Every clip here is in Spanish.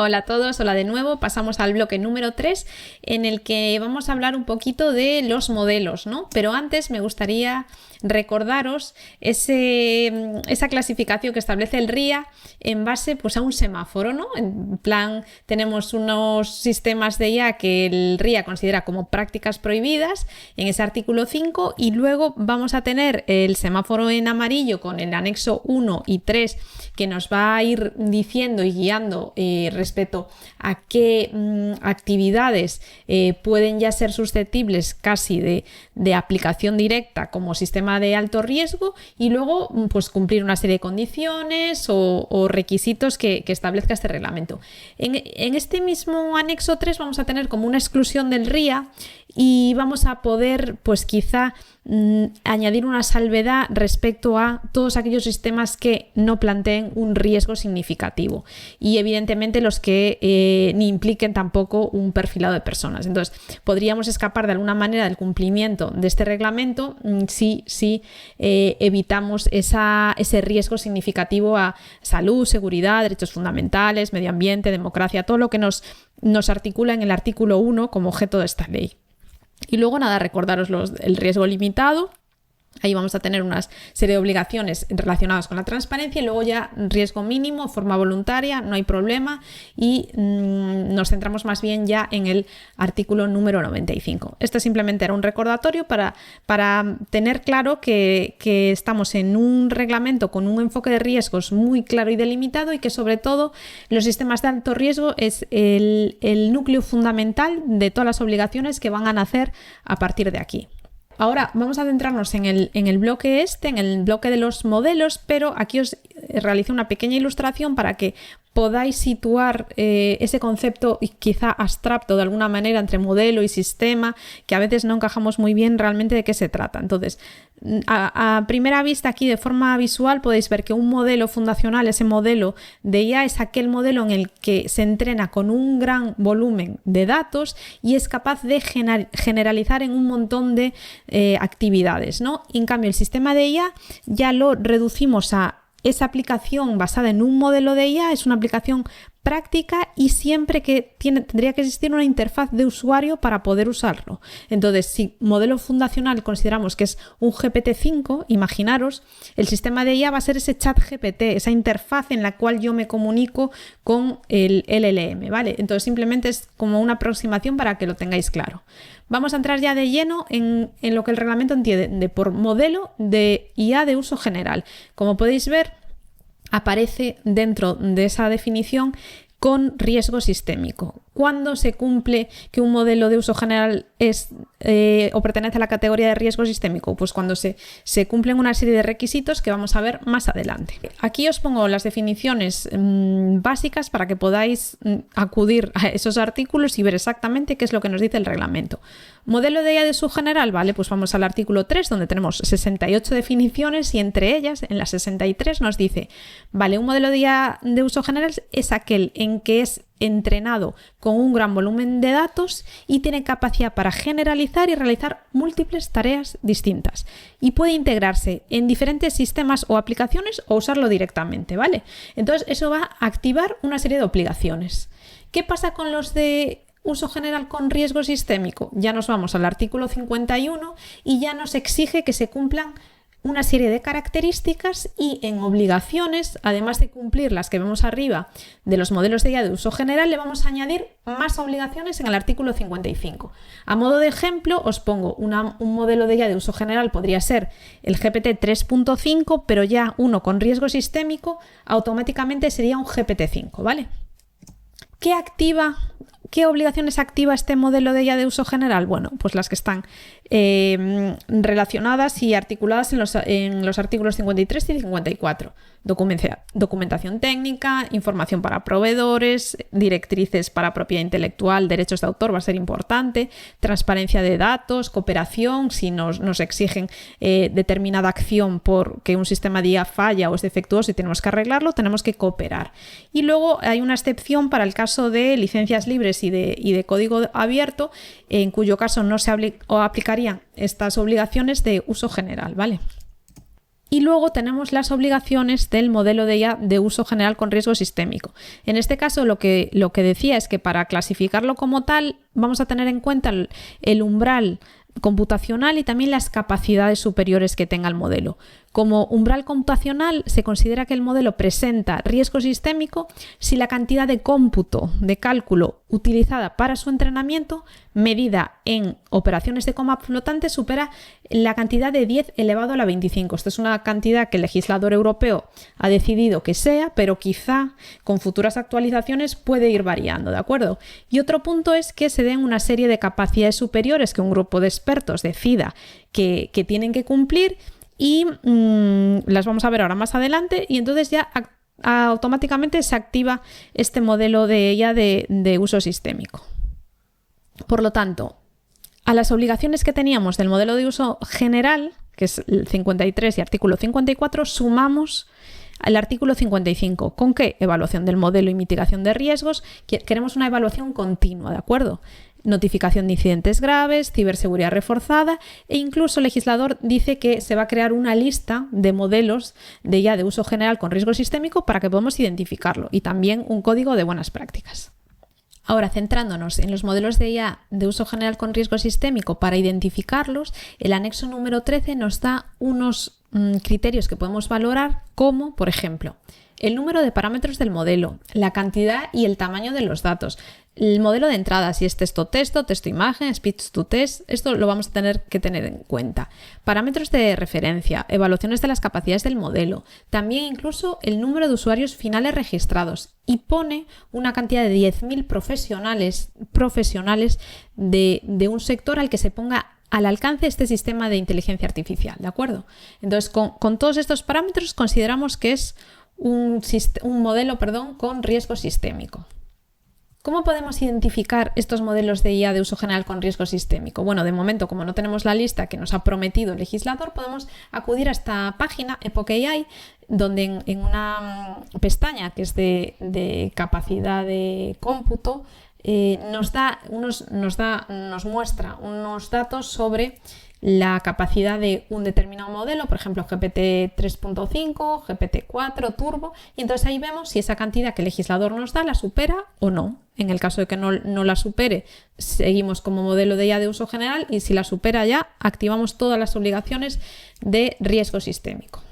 Hola a todos, hola de nuevo. Pasamos al bloque número 3 en el que vamos a hablar un poquito de los modelos, ¿no? Pero antes me gustaría recordaros esa clasificación que establece el RIA en base pues, a un semáforo, ¿no? En plan, tenemos unos sistemas de IA que el RIA considera como prácticas prohibidas en ese artículo 5 y luego vamos a tener el semáforo en amarillo con el anexo 1 y 3 que nos va a ir diciendo y guiando respecto a qué actividades pueden ya ser susceptibles casi de aplicación directa como sistema de alto riesgo y luego pues cumplir una serie de condiciones o requisitos que establezca este reglamento. En este mismo anexo 3 vamos a tener como una exclusión del RIA y vamos a poder pues quizá añadir una salvedad respecto a todos aquellos sistemas que no planteen un riesgo significativo y evidentemente los que ni impliquen tampoco un perfilado de personas. Entonces podríamos escapar de alguna manera del cumplimiento de este reglamento si evitamos ese riesgo significativo a salud, seguridad, derechos fundamentales, medio ambiente, democracia, todo lo que nos articula en el artículo 1 como objeto de esta ley. Y luego nada, recordaros el riesgo limitado. Ahí vamos a tener una serie de obligaciones relacionadas con la transparencia y luego ya riesgo mínimo, forma voluntaria, no hay problema y nos centramos más bien ya en el artículo número 95. Esto simplemente era un recordatorio para tener claro que estamos en un reglamento con un enfoque de riesgos muy claro y delimitado y que sobre todo los sistemas de alto riesgo es el núcleo fundamental de todas las obligaciones que van a nacer a partir de aquí. Ahora vamos a centrarnos en el bloque en el bloque de los modelos, pero aquí os realizo una pequeña ilustración para que podáis situar ese concepto quizá abstracto de alguna manera entre modelo y sistema, que a veces no encajamos muy bien realmente de qué se trata. Entonces, a primera vista aquí de forma visual podéis ver que un modelo fundacional, ese modelo de IA es aquel modelo en el que se entrena con un gran volumen de datos y es capaz de generalizar en un montón de actividades, ¿no? Y en cambio el sistema de IA ya lo reducimos a esa aplicación basada en un modelo de IA, es una aplicación práctica y siempre que tendría que existir una interfaz de usuario para poder usarlo. Entonces, si modelo fundacional consideramos que es un GPT-5, imaginaros, el sistema de IA va a ser ese chat GPT, esa interfaz en la cual yo me comunico con el LLM, ¿vale? Entonces, simplemente es como una aproximación para que lo tengáis claro. Vamos a entrar ya de lleno en lo que el reglamento entiende por modelo de IA de uso general. Como podéis ver, aparece dentro de esa definición con riesgo sistémico. ¿Cuándo se cumple que un modelo de uso general es o pertenece a la categoría de riesgo sistémico? Pues cuando se cumplen una serie de requisitos que vamos a ver más adelante. Aquí os pongo las definiciones básicas para que podáis acudir a esos artículos y ver exactamente qué es lo que nos dice el reglamento. Modelo de IA de uso general, vale, pues vamos al artículo 3 donde tenemos 68 definiciones y entre ellas, en las 63 nos dice, vale, un modelo de IA de uso general es aquel en que es entrenado con un gran volumen de datos y tiene capacidad para generalizar y realizar múltiples tareas distintas y puede integrarse en diferentes sistemas o aplicaciones o usarlo directamente, ¿vale? Entonces eso va a activar una serie de obligaciones. ¿Qué pasa con los de uso general con riesgo sistémico? Ya nos vamos al artículo 51 y ya nos exige que se cumplan una serie de características y en obligaciones, además de cumplir las que vemos arriba de los modelos de IA de uso general, le vamos a añadir más obligaciones en el artículo 55. A modo de ejemplo, os pongo un modelo de IA de uso general, podría ser el GPT 3.5, pero ya uno con riesgo sistémico, automáticamente sería un GPT-5, ¿vale? ¿Qué obligaciones activa este modelo de IA de uso general? Bueno, pues las que están relacionadas y articuladas en los artículos 53 y 54. Documentación técnica, información para proveedores, directrices para propiedad intelectual, derechos de autor va a ser importante, transparencia de datos, cooperación, si nos exigen determinada acción porque un sistema de IA falla o es defectuoso y tenemos que arreglarlo, tenemos que cooperar. Y luego hay una excepción para el caso de licencias libres y de código abierto, en cuyo caso no se aplicarían estas obligaciones de uso general, ¿vale? Y luego tenemos las obligaciones del modelo de IA de uso general con riesgo sistémico. En este caso lo que decía es que para clasificarlo como tal vamos a tener en cuenta el umbral computacional y también las capacidades superiores que tenga el modelo. Como umbral computacional se considera que el modelo presenta riesgo sistémico si la cantidad de cómputo, de cálculo utilizada para su entrenamiento, medida en operaciones de coma flotante, supera la cantidad de 10 elevado a la 25. Esto es una cantidad que el legislador europeo ha decidido que sea, pero quizá con futuras actualizaciones puede ir variando, ¿de acuerdo? Y otro punto es que se den una serie de capacidades superiores que un grupo de expertos decida que tienen que cumplir y las vamos a ver ahora más adelante, y entonces ya automáticamente se activa este modelo de IA de uso sistémico. Por lo tanto, a las obligaciones que teníamos del modelo de uso general, que es el 53 y artículo 54, sumamos al artículo 55. ¿Con qué? Evaluación del modelo y mitigación de riesgos. Queremos una evaluación continua, ¿de acuerdo? Notificación de incidentes graves, ciberseguridad reforzada, e incluso el legislador dice que se va a crear una lista de modelos de IA de uso general con riesgo sistémico para que podamos identificarlo, y también un código de buenas prácticas. Ahora, centrándonos en los modelos de IA de uso general con riesgo sistémico, para identificarlos, el anexo número 13 nos da unos criterios que podemos valorar, como, por ejemplo, el número de parámetros del modelo, la cantidad y el tamaño de los datos, el modelo de entrada, si es texto-texto, texto-imagen, speech-to-text, esto lo vamos a tener que tener en cuenta. Parámetros de referencia, evaluaciones de las capacidades del modelo, también incluso el número de usuarios finales registrados, y pone una cantidad de 10.000 profesionales de un sector al que se ponga al alcance este sistema de inteligencia artificial, ¿de acuerdo? Entonces, con todos estos parámetros consideramos que es un modelo con riesgo sistémico. ¿Cómo podemos identificar estos modelos de IA de uso general con riesgo sistémico? Bueno, de momento, como no tenemos la lista que nos ha prometido el legislador, podemos acudir a esta página, Epoch AI, donde en una pestaña que es de capacidad de cómputo, nos muestra unos datos sobre la capacidad de un determinado modelo, por ejemplo GPT 3.5, GPT 4, Turbo, y entonces ahí vemos si esa cantidad que el legislador nos da la supera o no. En el caso de que no la supere, seguimos como modelo de IA de uso general, y si la supera ya, activamos todas las obligaciones de riesgo sistémico.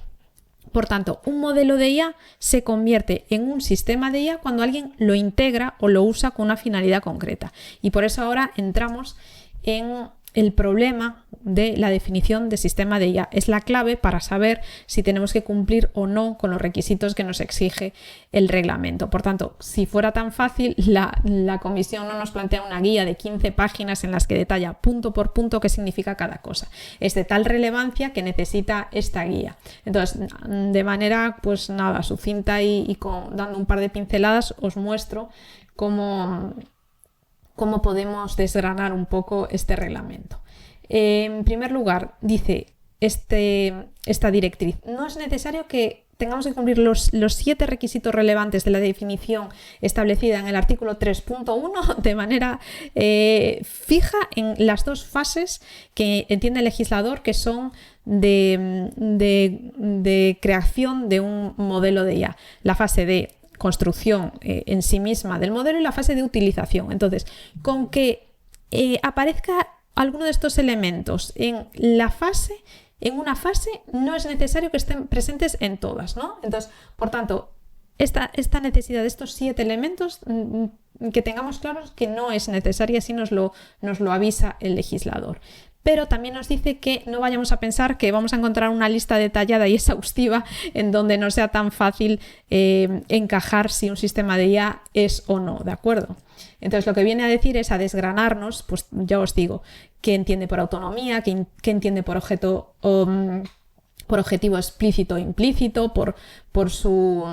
Por tanto, un modelo de IA se convierte en un sistema de IA cuando alguien lo integra o lo usa con una finalidad concreta. Y por eso ahora entramos en el problema de la definición de sistema de IA. Es la clave para saber si tenemos que cumplir o no con los requisitos que nos exige el reglamento. Por tanto, si fuera tan fácil, la comisión no nos plantea una guía de 15 páginas en las que detalla punto por punto qué significa cada cosa. Es de tal relevancia que necesita esta guía. Entonces, de manera sucinta y dando un par de pinceladas, os muestro cómo podemos desgranar un poco este reglamento. En primer lugar, dice esta directriz: no es necesario que tengamos que cumplir los 7 requisitos relevantes de la definición establecida en el artículo 3.1 de manera fija en las 2 fases que entiende el legislador, que son de creación de un modelo de IA. La fase de construcción en sí misma del modelo y la fase de utilización. Entonces, con que aparezca alguno de estos elementos en una fase, no es necesario que estén presentes en todas, ¿no? Entonces, por tanto, esta necesidad de estos 7 elementos, que tengamos claros que no es necesaria, si nos lo avisa el legislador. Pero también nos dice que no vayamos a pensar que vamos a encontrar una lista detallada y exhaustiva en donde no sea tan fácil encajar si un sistema de IA es o no, ¿de acuerdo? Entonces, lo que viene a decir es a desgranarnos, pues ya os digo, qué entiende por autonomía, qué entiende por objetivo explícito o implícito, por por su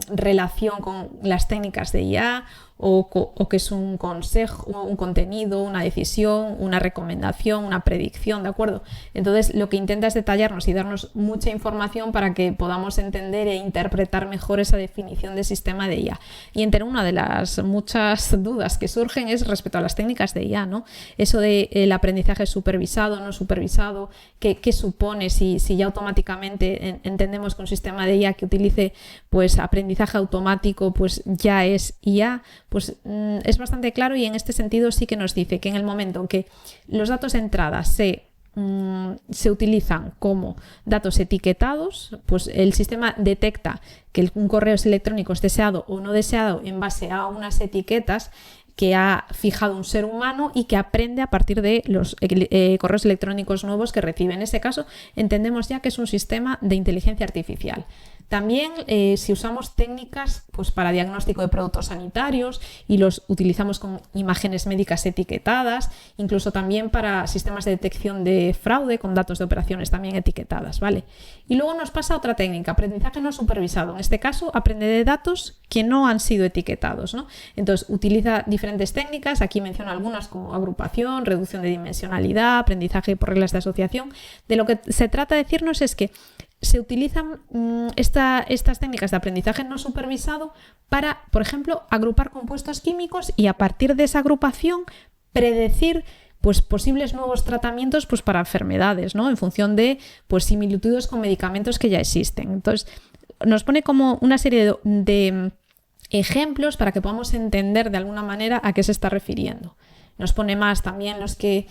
relación con las técnicas de IA, o que es un consejo, un contenido, una decisión, una recomendación, una predicción, ¿de acuerdo? Entonces lo que intenta es detallarnos y darnos mucha información para que podamos entender e interpretar mejor esa definición de sistema de IA. Y una de las muchas dudas que surgen es respecto a las técnicas de IA, ¿no? Eso del aprendizaje supervisado, no supervisado, ¿qué supone si ya automáticamente entendemos que un sistema de IA que utilice pues aprendizaje automático pues ya es IA? Pues es bastante claro, y en este sentido sí que nos dice que en el momento en que los datos de entrada se utilizan como datos etiquetados, pues el sistema detecta que un correo electrónico es deseado o no deseado en base a unas etiquetas que ha fijado un ser humano y que aprende a partir de los correos electrónicos nuevos que recibe. En este caso entendemos ya que es un sistema de inteligencia artificial. También si usamos técnicas pues, para diagnóstico de productos sanitarios y los utilizamos con imágenes médicas etiquetadas, incluso también para sistemas de detección de fraude con datos de operaciones también etiquetadas, ¿vale? Y luego nos pasa otra técnica, aprendizaje no supervisado. En este caso, aprende de datos que no han sido etiquetados, ¿no? Entonces, utiliza diferentes técnicas, aquí menciono algunas como agrupación, reducción de dimensionalidad, aprendizaje por reglas de asociación. De lo que se trata de decirnos es que se utilizan estas técnicas de aprendizaje no supervisado para, por ejemplo, agrupar compuestos químicos y a partir de esa agrupación predecir pues, posibles nuevos tratamientos pues, para enfermedades, ¿no? En función de pues, similitudes con medicamentos que ya existen. Entonces, nos pone como una serie de ejemplos para que podamos entender de alguna manera a qué se está refiriendo. Nos pone más también los que...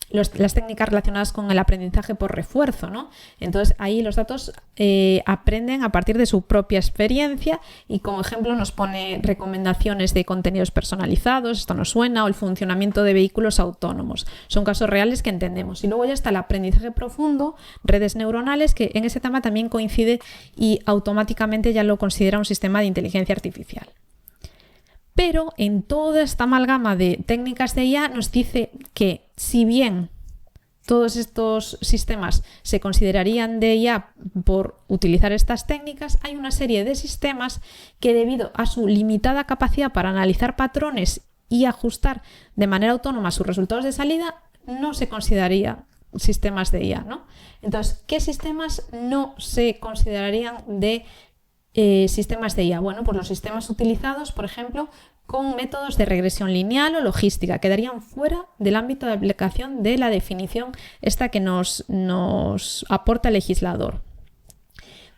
las técnicas relacionadas con el aprendizaje por refuerzo, ¿no? Entonces ahí los datos aprenden a partir de su propia experiencia y como ejemplo nos pone recomendaciones de contenidos personalizados, esto nos suena, o el funcionamiento de vehículos autónomos. Son casos reales que entendemos. Y luego ya está el aprendizaje profundo, redes neuronales, que en ese tema también coincide y automáticamente ya lo considera un sistema de inteligencia artificial. Pero en toda esta amalgama de técnicas de IA nos dice que si bien todos estos sistemas se considerarían de IA por utilizar estas técnicas, hay una serie de sistemas que debido a su limitada capacidad para analizar patrones y ajustar de manera autónoma sus resultados de salida, no se considerarían sistemas de IA, ¿no? Entonces, ¿qué sistemas no se considerarían de sistemas de IA? Bueno, pues los sistemas utilizados, por ejemplo, con métodos de regresión lineal o logística quedarían fuera del ámbito de aplicación de la definición esta que nos aporta el legislador.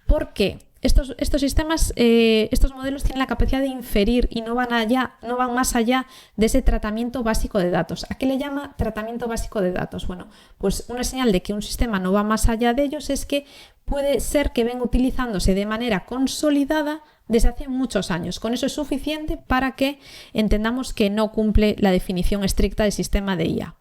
¿Por qué? Estos sistemas, estos modelos tienen la capacidad de inferir y no van más allá de ese tratamiento básico de datos. ¿A qué le llama tratamiento básico de datos? Bueno, pues una señal de que un sistema no va más allá de ellos es que puede ser que venga utilizándose de manera consolidada desde hace muchos años. Con eso es suficiente para que entendamos que no cumple la definición estricta de sistema de IA.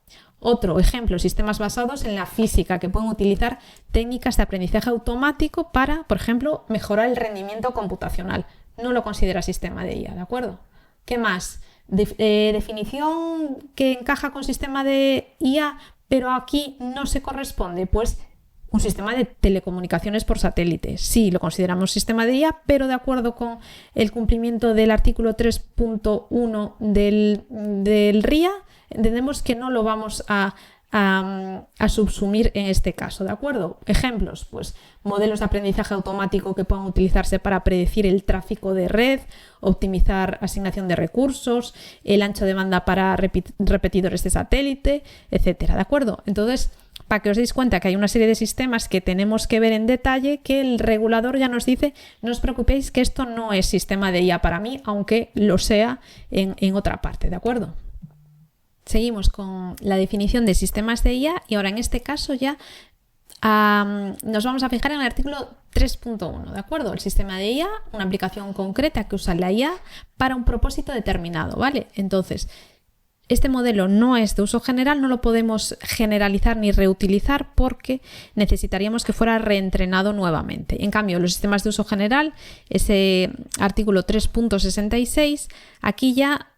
Otro ejemplo, sistemas basados en la física que pueden utilizar técnicas de aprendizaje automático para, por ejemplo, mejorar el rendimiento computacional. No lo considera sistema de IA, ¿de acuerdo? ¿Qué más? Definición que encaja con sistema de IA, pero aquí no se corresponde, pues un sistema de telecomunicaciones por satélite. Sí, lo consideramos sistema de IA, pero de acuerdo con el cumplimiento del artículo 3.1 del RIA, entendemos que no lo vamos a subsumir en este caso, ¿de acuerdo? Ejemplos, pues modelos de aprendizaje automático que puedan utilizarse para predecir el tráfico de red, optimizar asignación de recursos, el ancho de banda para repetidores de satélite, etcétera, ¿de acuerdo? Entonces, para que os deis cuenta que hay una serie de sistemas que tenemos que ver en detalle, que el regulador ya nos dice, no os preocupéis que esto no es sistema de IA para mí, aunque lo sea en otra parte, ¿de acuerdo? Seguimos con la definición de sistemas de IA y ahora en este caso ya nos vamos a fijar en el artículo 3.1, ¿de acuerdo? El sistema de IA, una aplicación concreta que usa la IA para un propósito determinado, ¿vale? Entonces, este modelo no es de uso general, no lo podemos generalizar ni reutilizar porque necesitaríamos que fuera reentrenado nuevamente. En cambio, los sistemas de uso general, ese artículo 3.66, aquí ya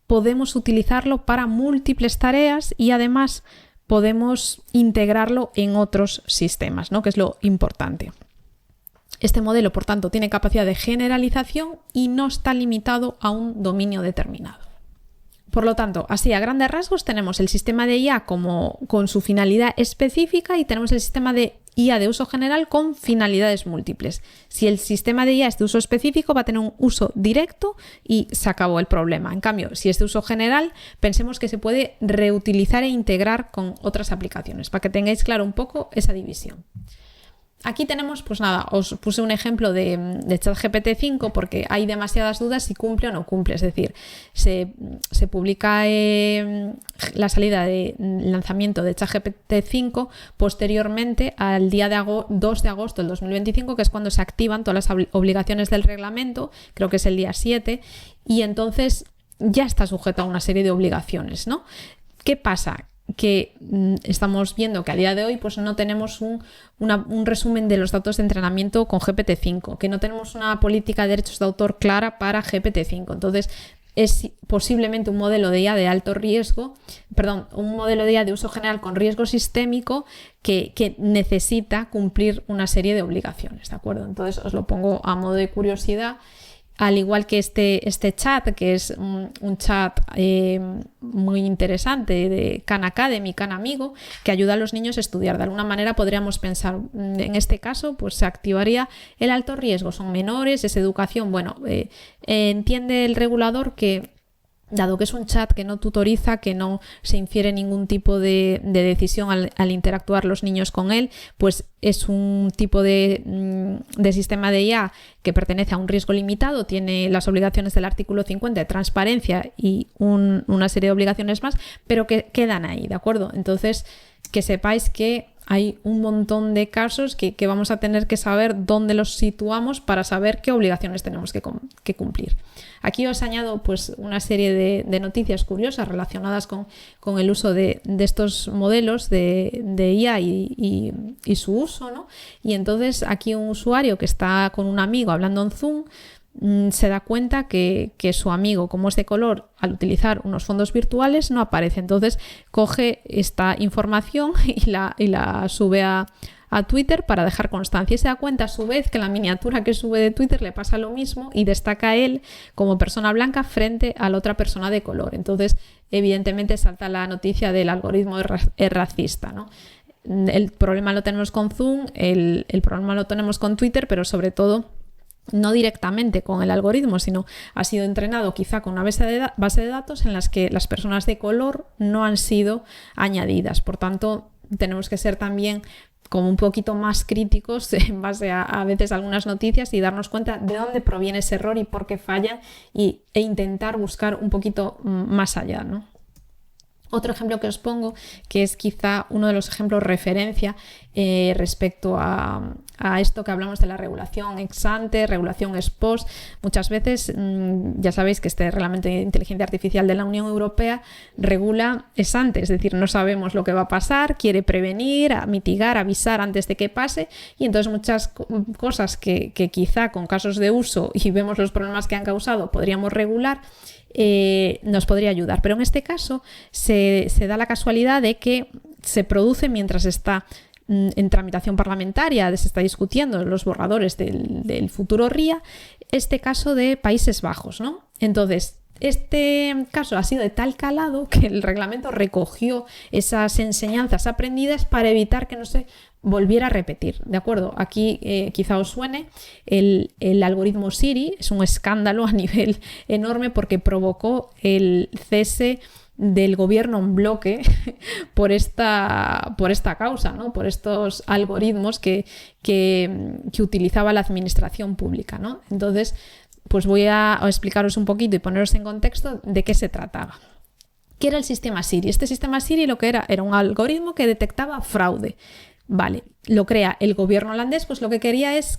podemos utilizarlo para múltiples tareas y además podemos integrarlo en otros sistemas, ¿no? Que es lo importante. Este modelo, por tanto, tiene capacidad de generalización y no está limitado a un dominio determinado. Por lo tanto, así a grandes rasgos tenemos el sistema de IA con su finalidad específica y tenemos el sistema de IA de uso general con finalidades múltiples. Si el sistema de IA es de uso específico, va a tener un uso directo y se acabó el problema. En cambio, si es de uso general, pensemos que se puede reutilizar e integrar con otras aplicaciones, para que tengáis claro un poco esa división. Aquí tenemos, pues nada, os puse un ejemplo de ChatGPT 5 porque hay demasiadas dudas si cumple o no cumple. Es decir, se publica la salida de lanzamiento de ChatGPT 5 posteriormente al día 2 de agosto del 2025, que es cuando se activan todas las obligaciones del reglamento, creo que es el día 7, y entonces ya está sujeto a una serie de obligaciones, ¿no? ¿Qué pasa? Que estamos viendo que a día de hoy pues no tenemos un resumen de los datos de entrenamiento con GPT-5, que no tenemos una política de derechos de autor clara para GPT-5. Entonces es posiblemente un modelo de IA de alto riesgo, un modelo de IA de uso general con riesgo sistémico que necesita cumplir una serie de obligaciones, ¿de acuerdo? Entonces os lo pongo a modo de curiosidad. Al igual que este chat, que es un chat muy interesante de Khan Academy, Khan Amigo, que ayuda a los niños a estudiar. De alguna manera podríamos pensar, en este caso, pues se activaría el alto riesgo. Son menores, es educación. Bueno, entiende el regulador que, dado que es un chat que no tutoriza, que no se infiere ningún tipo de decisión al interactuar los niños con él, pues es un tipo de sistema de IA que pertenece a un riesgo limitado, tiene las obligaciones del artículo 50 de transparencia y una serie de obligaciones más, pero que quedan ahí, ¿de acuerdo? Entonces, que sepáis que hay un montón de casos que vamos a tener que saber dónde los situamos para saber qué obligaciones tenemos que cumplir. Aquí os añado pues una serie de noticias curiosas relacionadas con el uso de estos modelos de IA y su uso, ¿no? Y entonces aquí un usuario que está con un amigo hablando en Zoom se da cuenta que su amigo, como es de color, al utilizar unos fondos virtuales no aparece. Entonces coge esta información y la sube a Twitter para dejar constancia, y se da cuenta a su vez que la miniatura que sube de Twitter le pasa lo mismo y destaca a él como persona blanca frente a la otra persona de color. Entonces evidentemente salta la noticia del algoritmo es racista, ¿no? El problema lo tenemos con Zoom, el problema lo tenemos con Twitter, pero sobre todo no directamente con el algoritmo, sino ha sido entrenado quizá con una base de datos en las que las personas de color no han sido añadidas. Por tanto, tenemos que ser también como un poquito más críticos en base a veces algunas noticias y darnos cuenta de dónde proviene ese error y por qué falla e intentar buscar un poquito más allá, ¿no? Otro ejemplo que os pongo, que es quizá uno de los ejemplos referencia respecto a esto que hablamos de la regulación ex ante, regulación ex post. Muchas veces, ya sabéis que este reglamento de inteligencia artificial de la Unión Europea regula ex ante, es decir, no sabemos lo que va a pasar, quiere prevenir, mitigar, avisar antes de que pase, y entonces muchas cosas que quizá con casos de uso y vemos los problemas que han causado podríamos regular, nos podría ayudar, pero en este caso se da la casualidad de que se produce mientras está en tramitación parlamentaria, se está discutiendo los borradores del futuro RIA, este caso de Países Bajos, ¿no? Entonces, este caso ha sido de tal calado que el reglamento recogió esas enseñanzas aprendidas para evitar que no se volviera a repetir, ¿de acuerdo? Aquí quizá os suene el algoritmo Siri, es un escándalo a nivel enorme porque provocó el cese del gobierno en bloque por esta causa, ¿no? Por estos algoritmos que utilizaba la administración pública, ¿no? Entonces, pues voy a explicaros un poquito y poneros en contexto de qué se trataba. ¿Qué era el sistema Siri? Este sistema Siri lo que era un algoritmo que detectaba fraude. Vale, lo crea el gobierno holandés, pues lo que quería es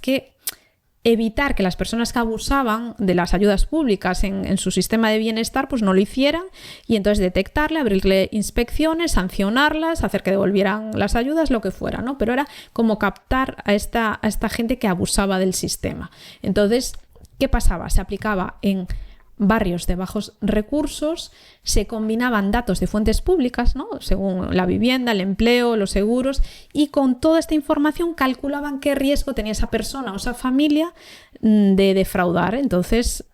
evitar que las personas que abusaban de las ayudas públicas en su sistema de bienestar pues no lo hicieran, y entonces detectarle, abrirle inspecciones, sancionarlas, hacer que devolvieran las ayudas, lo que fuera, ¿no? Pero era como captar a esta gente que abusaba del sistema. Entonces, ¿qué pasaba? Se aplicaba en barrios de bajos recursos, se combinaban datos de fuentes públicas, ¿no? Según la vivienda, el empleo, los seguros, y con toda esta información calculaban qué riesgo tenía esa persona o esa familia de defraudar. Entonces,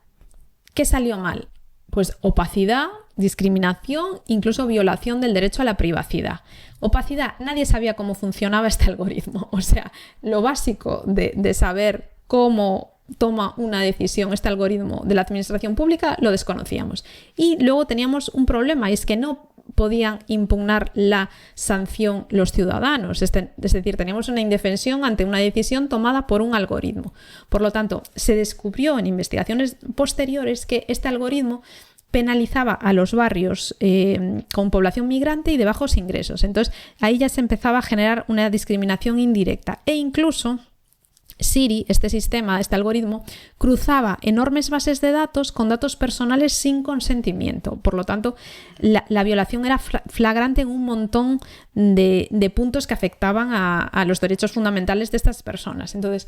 ¿qué salió mal? Pues opacidad, discriminación, incluso violación del derecho a la privacidad. Opacidad, nadie sabía cómo funcionaba este algoritmo. O sea, lo básico de saber cómo toma una decisión este algoritmo de la administración pública lo desconocíamos. Y luego teníamos un problema, y es que no podían impugnar la sanción los ciudadanos. Es decir, teníamos una indefensión ante una decisión tomada por un algoritmo. Por lo tanto, se descubrió en investigaciones posteriores que este algoritmo penalizaba a los barrios con población migrante y de bajos ingresos. Entonces, ahí ya se empezaba a generar una discriminación indirecta. E incluso Siri, este sistema, este algoritmo, cruzaba enormes bases de datos con datos personales sin consentimiento. Por lo tanto, la violación era flagrante en un montón de puntos que afectaban a los derechos fundamentales de estas personas. Entonces,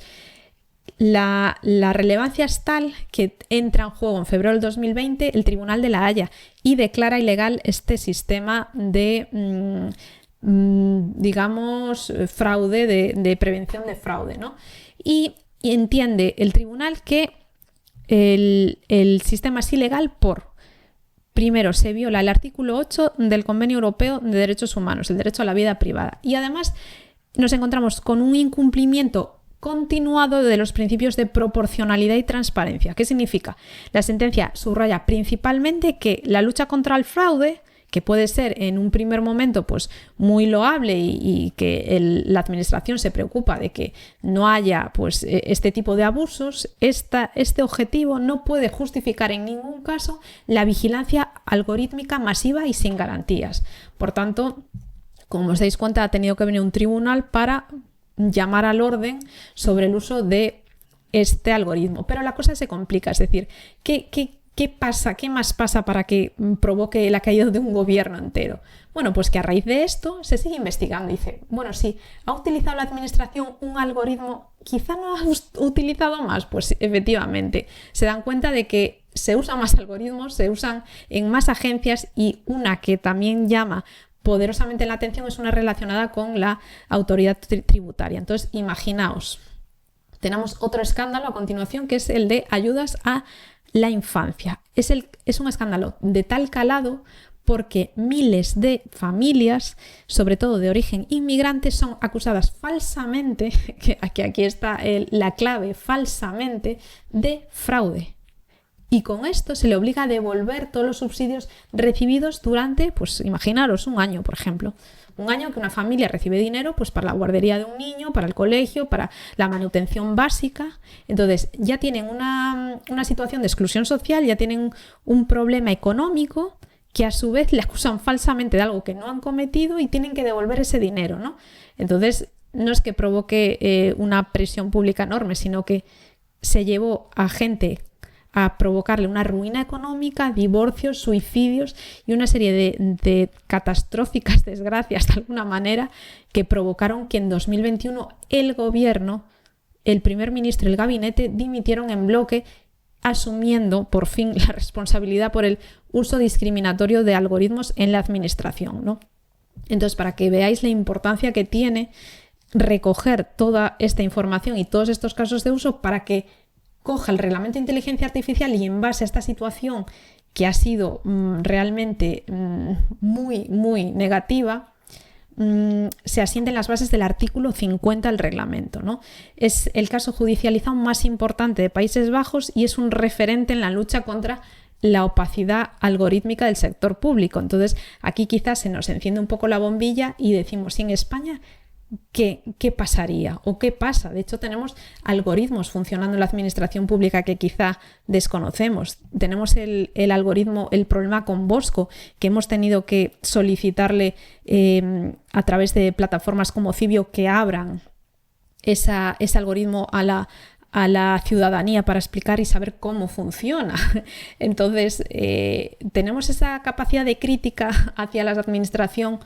la relevancia es tal que entra en juego en febrero del 2020 el Tribunal de La Haya y declara ilegal este sistema de digamos, fraude, de prevención de fraude, ¿no? Y entiende el tribunal que el sistema es ilegal primero, se viola el artículo 8 del Convenio Europeo de Derechos Humanos, el derecho a la vida privada. Y además nos encontramos con un incumplimiento continuado de los principios de proporcionalidad y transparencia. ¿Qué significa? La sentencia subraya principalmente que la lucha contra el fraude, que puede ser en un primer momento pues muy loable y que la administración se preocupa de que no haya pues este tipo de abusos, este objetivo no puede justificar en ningún caso la vigilancia algorítmica masiva y sin garantías. Por tanto, como os dais cuenta, ha tenido que venir un tribunal para llamar al orden sobre el uso de este algoritmo. Pero la cosa se complica, es decir, ¿qué pasa? ¿Qué más pasa para que provoque la caída de un gobierno entero? Bueno, pues que a raíz de esto se sigue investigando. Dice, bueno, si ha utilizado la administración un algoritmo, quizá no ha utilizado más. Pues efectivamente, se dan cuenta de que se usan más algoritmos, se usan en más agencias, y una que también llama poderosamente la atención es una relacionada con la autoridad tributaria. Entonces, imaginaos, tenemos otro escándalo a continuación, que es el de ayudas a la infancia. Es un escándalo de tal calado porque miles de familias, sobre todo de origen inmigrante, son acusadas falsamente, que aquí está la clave, falsamente, de fraude. Y con esto se le obliga a devolver todos los subsidios recibidos durante, pues imaginaros, un año, por ejemplo. Un año que una familia recibe dinero pues para la guardería de un niño, para el colegio, para la manutención básica. Entonces ya tienen una situación de exclusión social, ya tienen un problema económico que a su vez le acusan falsamente de algo que no han cometido y tienen que devolver ese dinero, ¿no? Entonces no es que provoque una presión pública enorme, sino que se llevó a gente a provocarle una ruina económica, divorcios, suicidios y una serie de catastróficas desgracias de alguna manera que provocaron que en 2021 el gobierno, el primer ministro y el gabinete dimitieron en bloque, asumiendo por fin la responsabilidad por el uso discriminatorio de algoritmos en la administración, ¿no? Entonces, para que veáis la importancia que tiene recoger toda esta información y todos estos casos de uso para que coja el reglamento de inteligencia artificial y en base a esta situación que ha sido realmente muy, muy negativa, se asienten las bases del artículo 50 del reglamento, ¿no? Es el caso judicializado más importante de Países Bajos y es un referente en la lucha contra la opacidad algorítmica del sector público. Entonces, aquí quizás se nos enciende un poco la bombilla y decimos, ¿y en España qué pasaría o qué pasa? De hecho, tenemos algoritmos funcionando en la administración pública que quizá desconocemos. Tenemos el algoritmo, el problema con Bosco, que hemos tenido que solicitarle a través de plataformas como Cibio que abran ese algoritmo a la ciudadanía para explicar y saber cómo funciona. Entonces, tenemos esa capacidad de crítica hacia la administración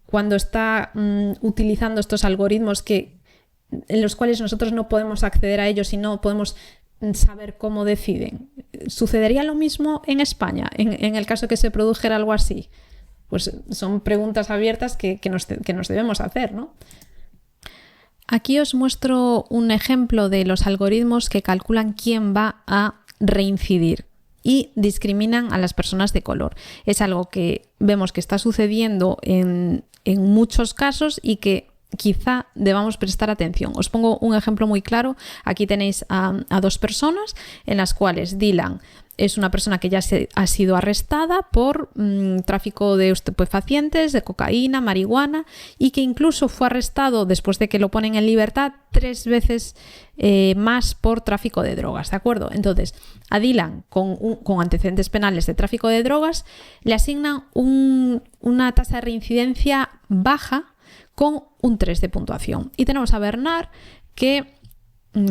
cuando está utilizando estos algoritmos en los cuales nosotros no podemos acceder a ellos y no podemos saber cómo deciden. ¿Sucedería lo mismo en España en el caso que se produjera algo así? Pues son preguntas abiertas que nos debemos hacer, ¿no? Aquí os muestro un ejemplo de los algoritmos que calculan quién va a reincidir y discriminan a las personas de color. Es algo que vemos que está sucediendo en muchos casos y que quizá debamos prestar atención. Os pongo un ejemplo muy claro. Aquí tenéis a dos personas en las cuales Dylan es una persona que ya ha sido arrestada por tráfico de estupefacientes, de cocaína, marihuana, y que incluso fue arrestado después de que lo ponen en libertad 3 veces más por tráfico de drogas, ¿de acuerdo? Entonces, a Dylan con antecedentes penales de tráfico de drogas le asignan una tasa de reincidencia baja con un 3 de puntuación. Y tenemos a Bernard, que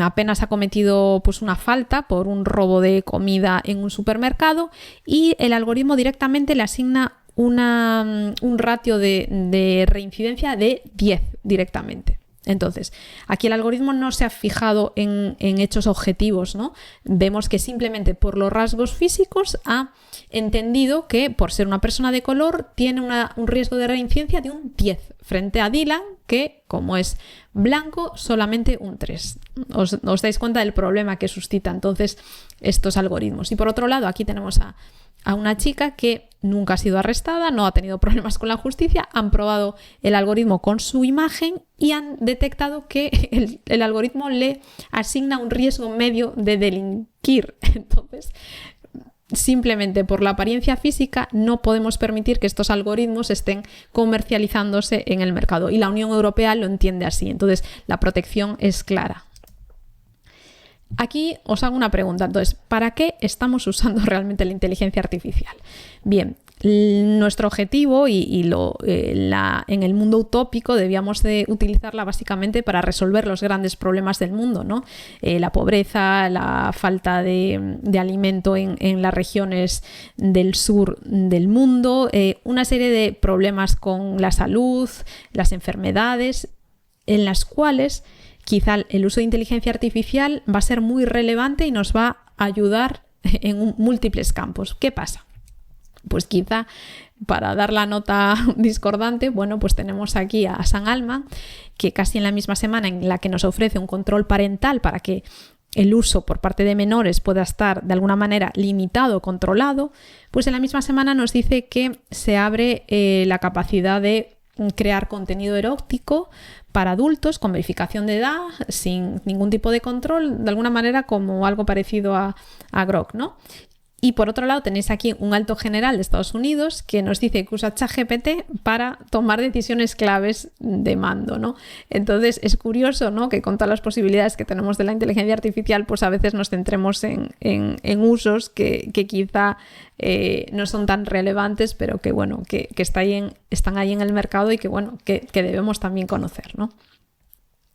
apenas ha cometido pues una falta por un robo de comida en un supermercado, y el algoritmo directamente le asigna un ratio de reincidencia de 10 directamente. Entonces, aquí el algoritmo no se ha fijado en hechos objetivos, ¿no? Vemos que simplemente por los rasgos físicos ha entendido que por ser una persona de color tiene un riesgo de reincidencia de un 10 frente a Dylan, que como es blanco solamente un 3. Os dais cuenta del problema que suscita entonces estos algoritmos. Y por otro lado, aquí tenemos a una chica que nunca ha sido arrestada, no ha tenido problemas con la justicia, han probado el algoritmo con su imagen y han detectado que el algoritmo le asigna un riesgo medio de delinquir. Entonces, simplemente por la apariencia física no podemos permitir que estos algoritmos estén comercializándose en el mercado, y la Unión Europea lo entiende así. Entonces, la protección es clara. Aquí os hago una pregunta. Entonces, ¿para qué estamos usando realmente la inteligencia artificial? Bien, nuestro objetivo en el mundo utópico debíamos de utilizarla básicamente para resolver los grandes problemas del mundo, ¿no? La pobreza, la falta de alimento en las regiones del sur del mundo, una serie de problemas con la salud, las enfermedades, en las cuales quizá el uso de inteligencia artificial va a ser muy relevante y nos va a ayudar en múltiples campos. ¿Qué pasa? Pues quizá para dar la nota discordante, bueno, pues tenemos aquí a Sam Altman, que casi en la misma semana en la que nos ofrece un control parental para que el uso por parte de menores pueda estar de alguna manera limitado, controlado, pues en la misma semana nos dice que se abre la capacidad de crear contenido erótico para adultos con verificación de edad, sin ningún tipo de control, de alguna manera como algo parecido a Grok, ¿no? Y por otro lado tenéis aquí un alto general de Estados Unidos que nos dice que usa ChatGPT para tomar decisiones claves de mando, ¿no? Entonces es curioso, ¿no?, que con todas las posibilidades que tenemos de la inteligencia artificial, pues a veces nos centremos en usos que quizá no son tan relevantes, pero que bueno, que están ahí en el mercado y que bueno, que debemos también conocer, ¿no?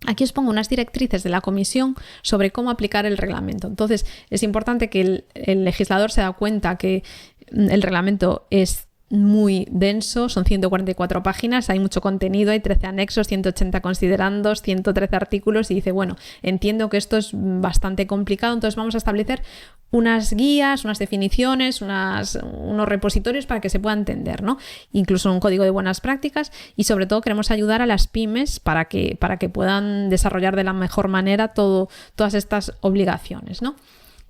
Aquí os pongo unas directrices de la Comisión sobre cómo aplicar el reglamento. Entonces, es importante que el legislador se da cuenta que el reglamento es muy denso, son 144 páginas, hay mucho contenido, hay 13 anexos, 180 considerandos, 113 artículos, y dice, bueno, entiendo que esto es bastante complicado, entonces vamos a establecer unas guías, unas definiciones, unos repositorios para que se pueda entender, ¿no? Incluso un código de buenas prácticas, y sobre todo queremos ayudar a las pymes para que puedan desarrollar de la mejor manera todas estas obligaciones, ¿no?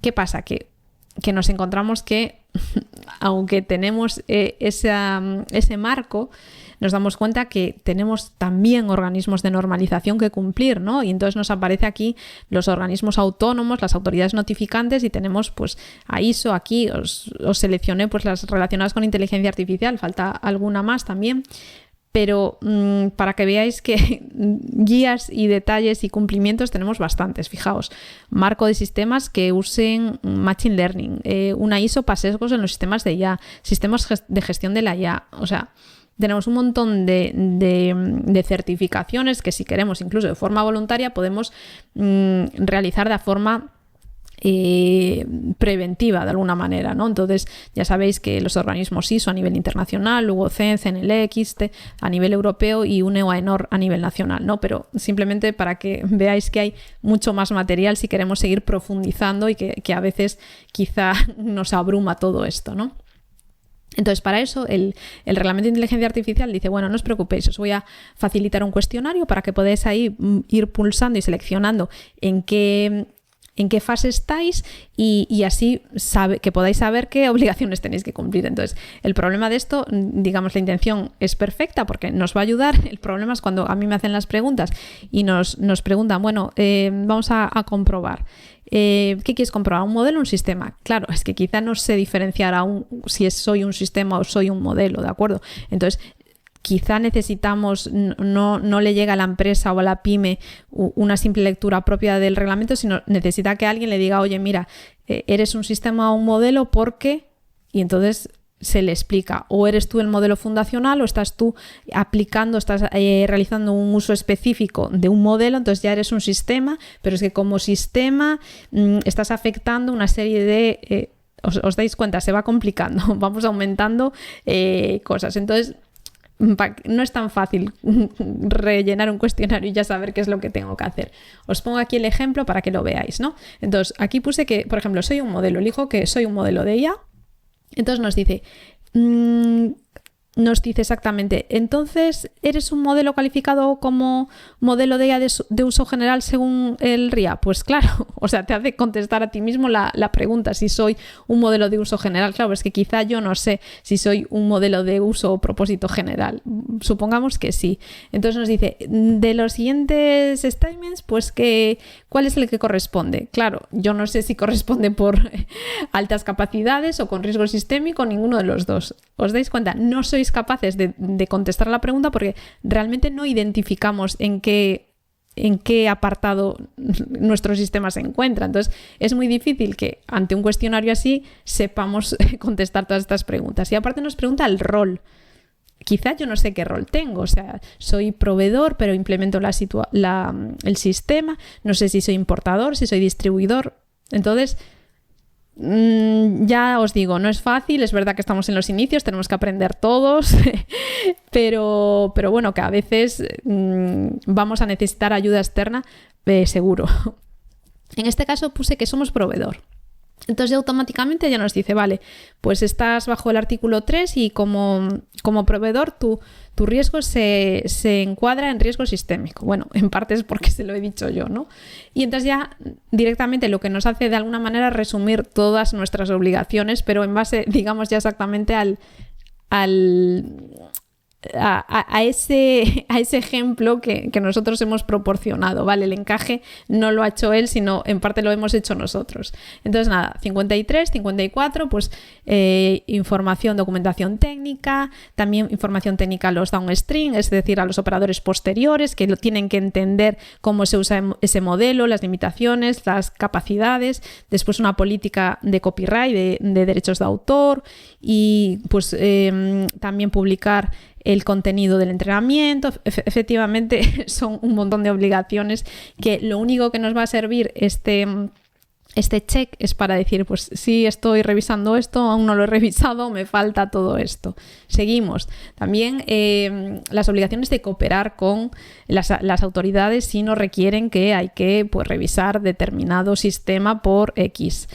¿Qué pasa? Que nos encontramos que aunque tenemos ese marco, nos damos cuenta que tenemos también organismos de normalización que cumplir, ¿no? Y entonces nos aparece aquí los organismos autónomos, las autoridades notificantes, y tenemos pues a ISO. Aquí os seleccioné pues las relacionadas con inteligencia artificial, falta alguna más también. Pero para que veáis que guías y detalles y cumplimientos tenemos bastantes. Fijaos, marco de sistemas que usen Machine Learning, una ISO para sesgos en los sistemas de IA, sistemas de gestión de la IA. O sea, tenemos un montón de certificaciones que, si queremos, incluso de forma voluntaria, podemos realizar de forma preventiva de alguna manera, ¿no? Entonces ya sabéis que los organismos ISO a nivel internacional, luego CEN, CNLX a nivel europeo y UNE o AENOR a nivel nacional, ¿no? Pero simplemente para que veáis que hay mucho más material si queremos seguir profundizando y que a veces quizá nos abruma todo esto, ¿no? Entonces, para eso el reglamento de inteligencia artificial dice, bueno, no os preocupéis, os voy a facilitar un cuestionario para que podáis ahí ir pulsando y seleccionando en qué fase estáis y así que podáis saber qué obligaciones tenéis que cumplir. Entonces, el problema de esto, digamos, la intención es perfecta porque nos va a ayudar. El problema es cuando a mí me hacen las preguntas y nos preguntan, bueno, vamos a comprobar. ¿Qué quieres comprobar? ¿Un modelo o un sistema? Claro, es que quizá no sé diferenciar aún si soy un sistema o soy un modelo, ¿de acuerdo? Entonces, quizá necesitamos, no le llega a la empresa o a la pyme una simple lectura propia del reglamento, sino necesita que alguien le diga, oye, mira, eres un sistema o un modelo porque... Y entonces se le explica, o eres tú el modelo fundacional o estás tú aplicando, estás realizando un uso específico de un modelo, entonces ya eres un sistema, pero es que como sistema estás afectando una serie de... os dais cuenta, se va complicando, vamos aumentando cosas. Entonces, no es tan fácil rellenar un cuestionario y ya saber qué es lo que tengo que hacer. Os pongo aquí el ejemplo para que lo veáis, ¿no? Entonces, aquí puse que, por ejemplo, soy un modelo, elijo que soy un modelo de IA. Entonces nos dice exactamente, entonces, ¿eres un modelo calificado como modelo de IA de uso general según el RIA? Pues claro, o sea, te hace contestar a ti mismo la pregunta si soy un modelo de uso general. Claro, es que quizá yo no sé si soy un modelo de uso o propósito general. Supongamos que sí. Entonces nos dice, de los siguientes statements, pues ¿cuál es el que corresponde? Claro, yo no sé si corresponde por altas capacidades o con riesgo sistémico, ninguno de los dos. ¿Os dais cuenta? No sois capaces de contestar la pregunta porque realmente no identificamos en qué apartado nuestro sistema se encuentra. Entonces es muy difícil que ante un cuestionario así sepamos contestar todas estas preguntas. Y aparte nos pregunta el rol. Quizá yo no sé qué rol tengo, o sea, soy proveedor pero implemento el sistema, no sé si soy importador, si soy distribuidor. Entonces ya os digo, no es fácil, es verdad que estamos en los inicios, tenemos que aprender todos, pero bueno, que a veces vamos a necesitar ayuda externa, seguro. En este caso puse que somos proveedor. Entonces automáticamente ya nos dice, vale, pues estás bajo el artículo 3 y como proveedor tu riesgo se encuadra en riesgo sistémico. Bueno, en parte es porque se lo he dicho yo, ¿no? Y entonces ya directamente lo que nos hace de alguna manera es resumir todas nuestras obligaciones, pero en base, digamos, ya exactamente a ese ejemplo que nosotros hemos proporcionado, ¿vale? El encaje no lo ha hecho él, sino en parte lo hemos hecho nosotros. Entonces nada, 53, 54, pues información, documentación técnica, también información técnica a los downstream, es decir, a los operadores posteriores que tienen que entender cómo se usa ese modelo, las limitaciones, las capacidades, después una política de copyright, de derechos de autor y pues también publicar el contenido del entrenamiento. Efectivamente son un montón de obligaciones que lo único que nos va a servir este check es para decir, pues sí, estoy revisando esto, aún no lo he revisado, me falta todo esto. Seguimos. También las obligaciones de cooperar con las autoridades si nos requieren que hay que pues, revisar determinado sistema por X.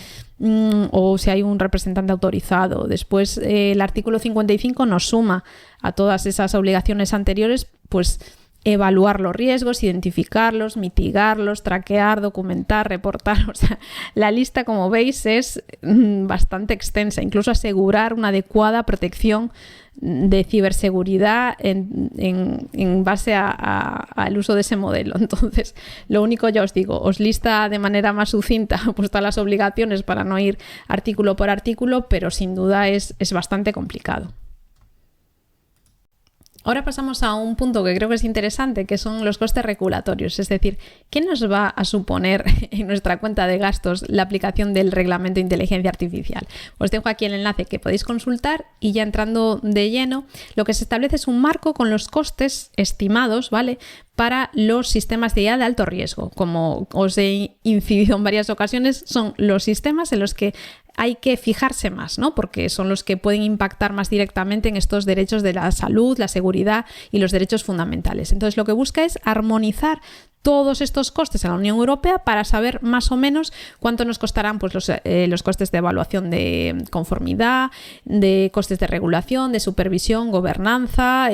O si hay un representante autorizado. Después el artículo 55 nos suma a todas esas obligaciones anteriores, pues evaluar los riesgos, identificarlos, mitigarlos, traquear, documentar, reportar. O sea, la lista, como veis, es bastante extensa. Incluso asegurar una adecuada protección de ciberseguridad en base al uso de ese modelo. Entonces, lo único, ya os digo, os lista de manera más sucinta pues todas las obligaciones para no ir artículo por artículo, pero sin duda es bastante complicado. Ahora pasamos a un punto que creo que es interesante, que son los costes regulatorios. Es decir, ¿qué nos va a suponer en nuestra cuenta de gastos la aplicación del Reglamento de Inteligencia Artificial? Os dejo aquí el enlace que podéis consultar y ya entrando de lleno, lo que se establece es un marco con los costes estimados, ¿vale?, para los sistemas de IA de alto riesgo. Como os he incidido en varias ocasiones, son los sistemas en los que hay que fijarse más, ¿no? Porque son los que pueden impactar más directamente en estos derechos de la salud, la seguridad y los derechos fundamentales. Entonces, lo que busca es armonizar todos estos costes en la Unión Europea para saber más o menos cuánto nos costarán pues, los costes de evaluación de conformidad, de costes de regulación, de supervisión, gobernanza,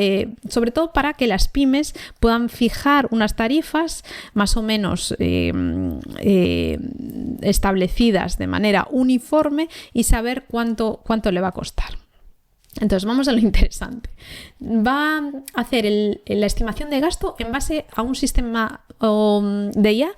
sobre todo para que las pymes puedan fijar unas tarifas más o menos establecidas de manera uniforme y saber cuánto le va a costar. Entonces vamos a lo interesante. Va a hacer la estimación de gasto en base a un sistema de IA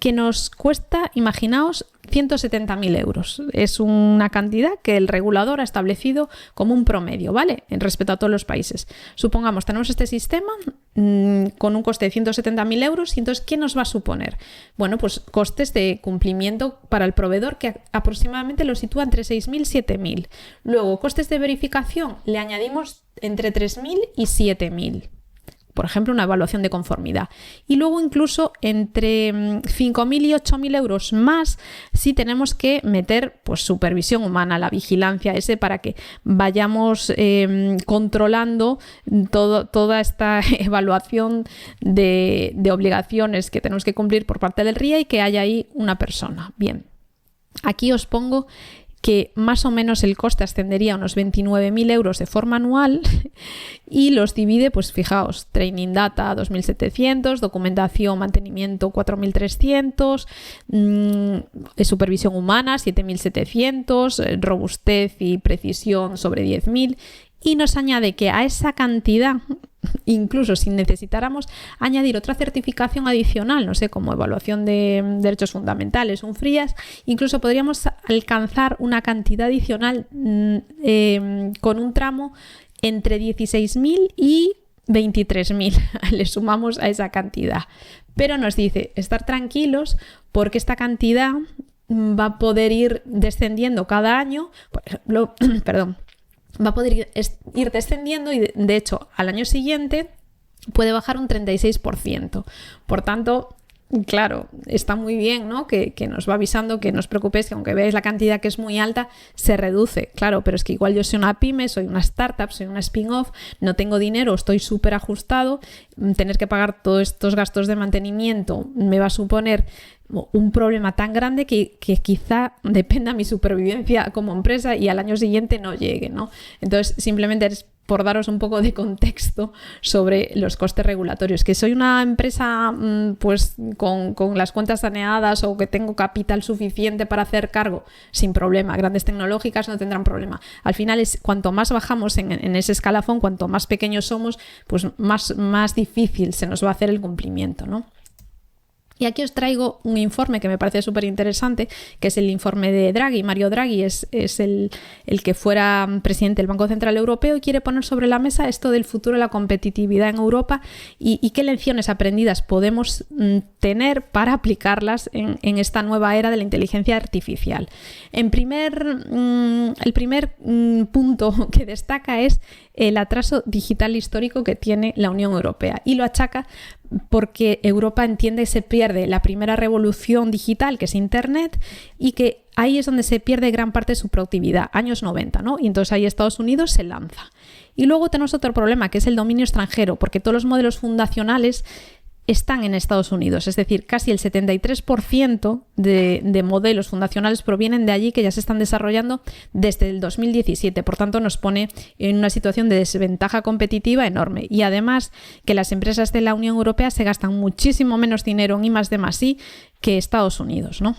que nos cuesta, imaginaos, 170.000 euros. Es una cantidad que el regulador ha establecido como un promedio, ¿vale?, en respecto a todos los países. Supongamos, tenemos este sistema con un coste de 170.000 euros y entonces, ¿qué nos va a suponer? Bueno, pues costes de cumplimiento para el proveedor que aproximadamente lo sitúa entre 6.000 y 7.000. Luego, costes de verificación, le añadimos entre 3.000 y 7.000. Por ejemplo, una evaluación de conformidad. Y luego incluso entre 5.000 y 8.000 euros más si tenemos que meter pues, supervisión humana, la vigilancia para que vayamos controlando toda esta evaluación de obligaciones que tenemos que cumplir por parte del RIA y que haya ahí una persona. Bien, aquí os pongo que más o menos el coste ascendería a unos 29.000 euros de forma anual y los divide, pues fijaos, Training Data 2.700, documentación, mantenimiento 4.300, supervisión humana 7.700, robustez y precisión sobre 10.000 y nos añade que a esa cantidad, incluso si necesitáramos añadir otra certificación adicional, no sé, como evaluación de derechos fundamentales, un FRIAS, incluso podríamos alcanzar una cantidad adicional con un tramo entre 16.000 y 23.000. Le sumamos a esa cantidad. Pero nos dice, estar tranquilos porque esta cantidad va a poder ir descendiendo cada año, por ejemplo, va a poder ir descendiendo y de hecho al año siguiente puede bajar un 36%. Por tanto, claro, está muy bien, ¿no?, que nos va avisando, que no os preocupéis, que aunque veáis la cantidad que es muy alta, se reduce. Claro, pero es que igual yo soy una pyme, soy una startup, soy una spin-off, no tengo dinero, estoy súper ajustado, tener que pagar todos estos gastos de mantenimiento me va a suponer un problema tan grande que quizá dependa mi supervivencia como empresa y al año siguiente no llegue, ¿no? Entonces, simplemente es por daros un poco de contexto sobre los costes regulatorios. Que soy una empresa pues con las cuentas saneadas o que tengo capital suficiente para hacer cargo, sin problema. Grandes tecnológicas no tendrán problema. Al final, cuanto más bajamos en ese escalafón, cuanto más pequeños somos, pues más difícil se nos va a hacer el cumplimiento, ¿no? Y aquí os traigo un informe que me parece súper interesante, que es el informe de Draghi. Mario Draghi es el que fuera presidente del Banco Central Europeo y quiere poner sobre la mesa esto del futuro de la competitividad en Europa y qué lecciones aprendidas podemos tener para aplicarlas en esta nueva era de la inteligencia artificial. El primer punto que destaca es el atraso digital histórico que tiene la Unión Europea y lo achaca porque Europa entiende que se pierde la primera revolución digital, que es Internet, y que ahí es donde se pierde gran parte de su productividad, años 90, ¿no? Y entonces ahí Estados Unidos se lanza. Y luego tenemos otro problema, que es el dominio extranjero, porque todos los modelos fundacionales están en Estados Unidos, es decir, casi el 73% de modelos fundacionales provienen de allí, que ya se están desarrollando desde el 2017. Por tanto, nos pone en una situación de desventaja competitiva enorme. Y además que las empresas de la Unión Europea se gastan muchísimo menos dinero en I+D+I que Estados Unidos, ¿no?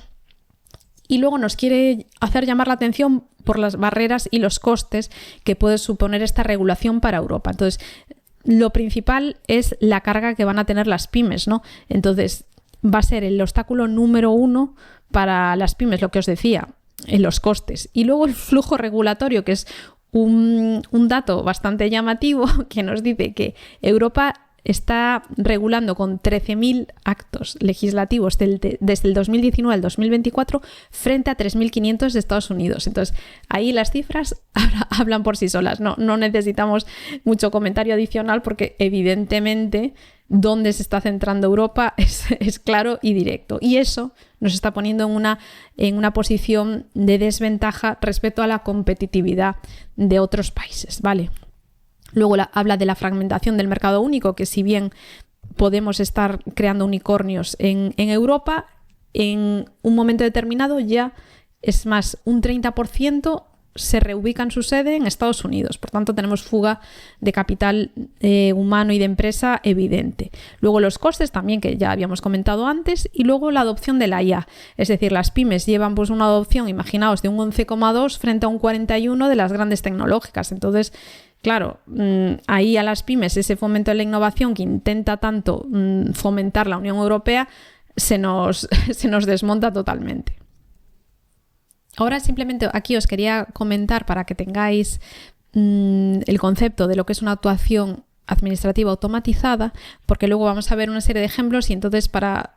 Y luego nos quiere hacer llamar la atención por las barreras y los costes que puede suponer esta regulación para Europa. Entonces, lo principal es la carga que van a tener las pymes, ¿no? Entonces, va a ser el obstáculo número 1 para las pymes, lo que os decía, en los costes. Y luego el flujo regulatorio, que es un dato bastante llamativo que nos dice que Europa está regulando con 13.000 actos legislativos desde el 2019 al 2024 frente a 3.500 de Estados Unidos. Entonces, ahí las cifras hablan por sí solas. No necesitamos mucho comentario adicional porque evidentemente dónde se está centrando Europa es claro y directo. Y eso nos está poniendo en una posición de desventaja respecto a la competitividad de otros países, ¿vale? Luego habla de la fragmentación del mercado único, que si bien podemos estar creando unicornios en Europa, en un momento determinado ya es más, un 30% se reubica en su sede en Estados Unidos. Por tanto, tenemos fuga de capital humano y de empresa evidente. Luego los costes también, que ya habíamos comentado antes, y luego la adopción de la IA. Es decir, las pymes llevan pues una adopción, imaginaos, de un 11,2 frente a un 41 de las grandes tecnológicas. Entonces, claro, ahí a las pymes ese fomento de la innovación que intenta tanto fomentar la Unión Europea se nos desmonta totalmente. Ahora simplemente aquí os quería comentar para que tengáis el concepto de lo que es una actuación administrativa automatizada, porque luego vamos a ver una serie de ejemplos y entonces para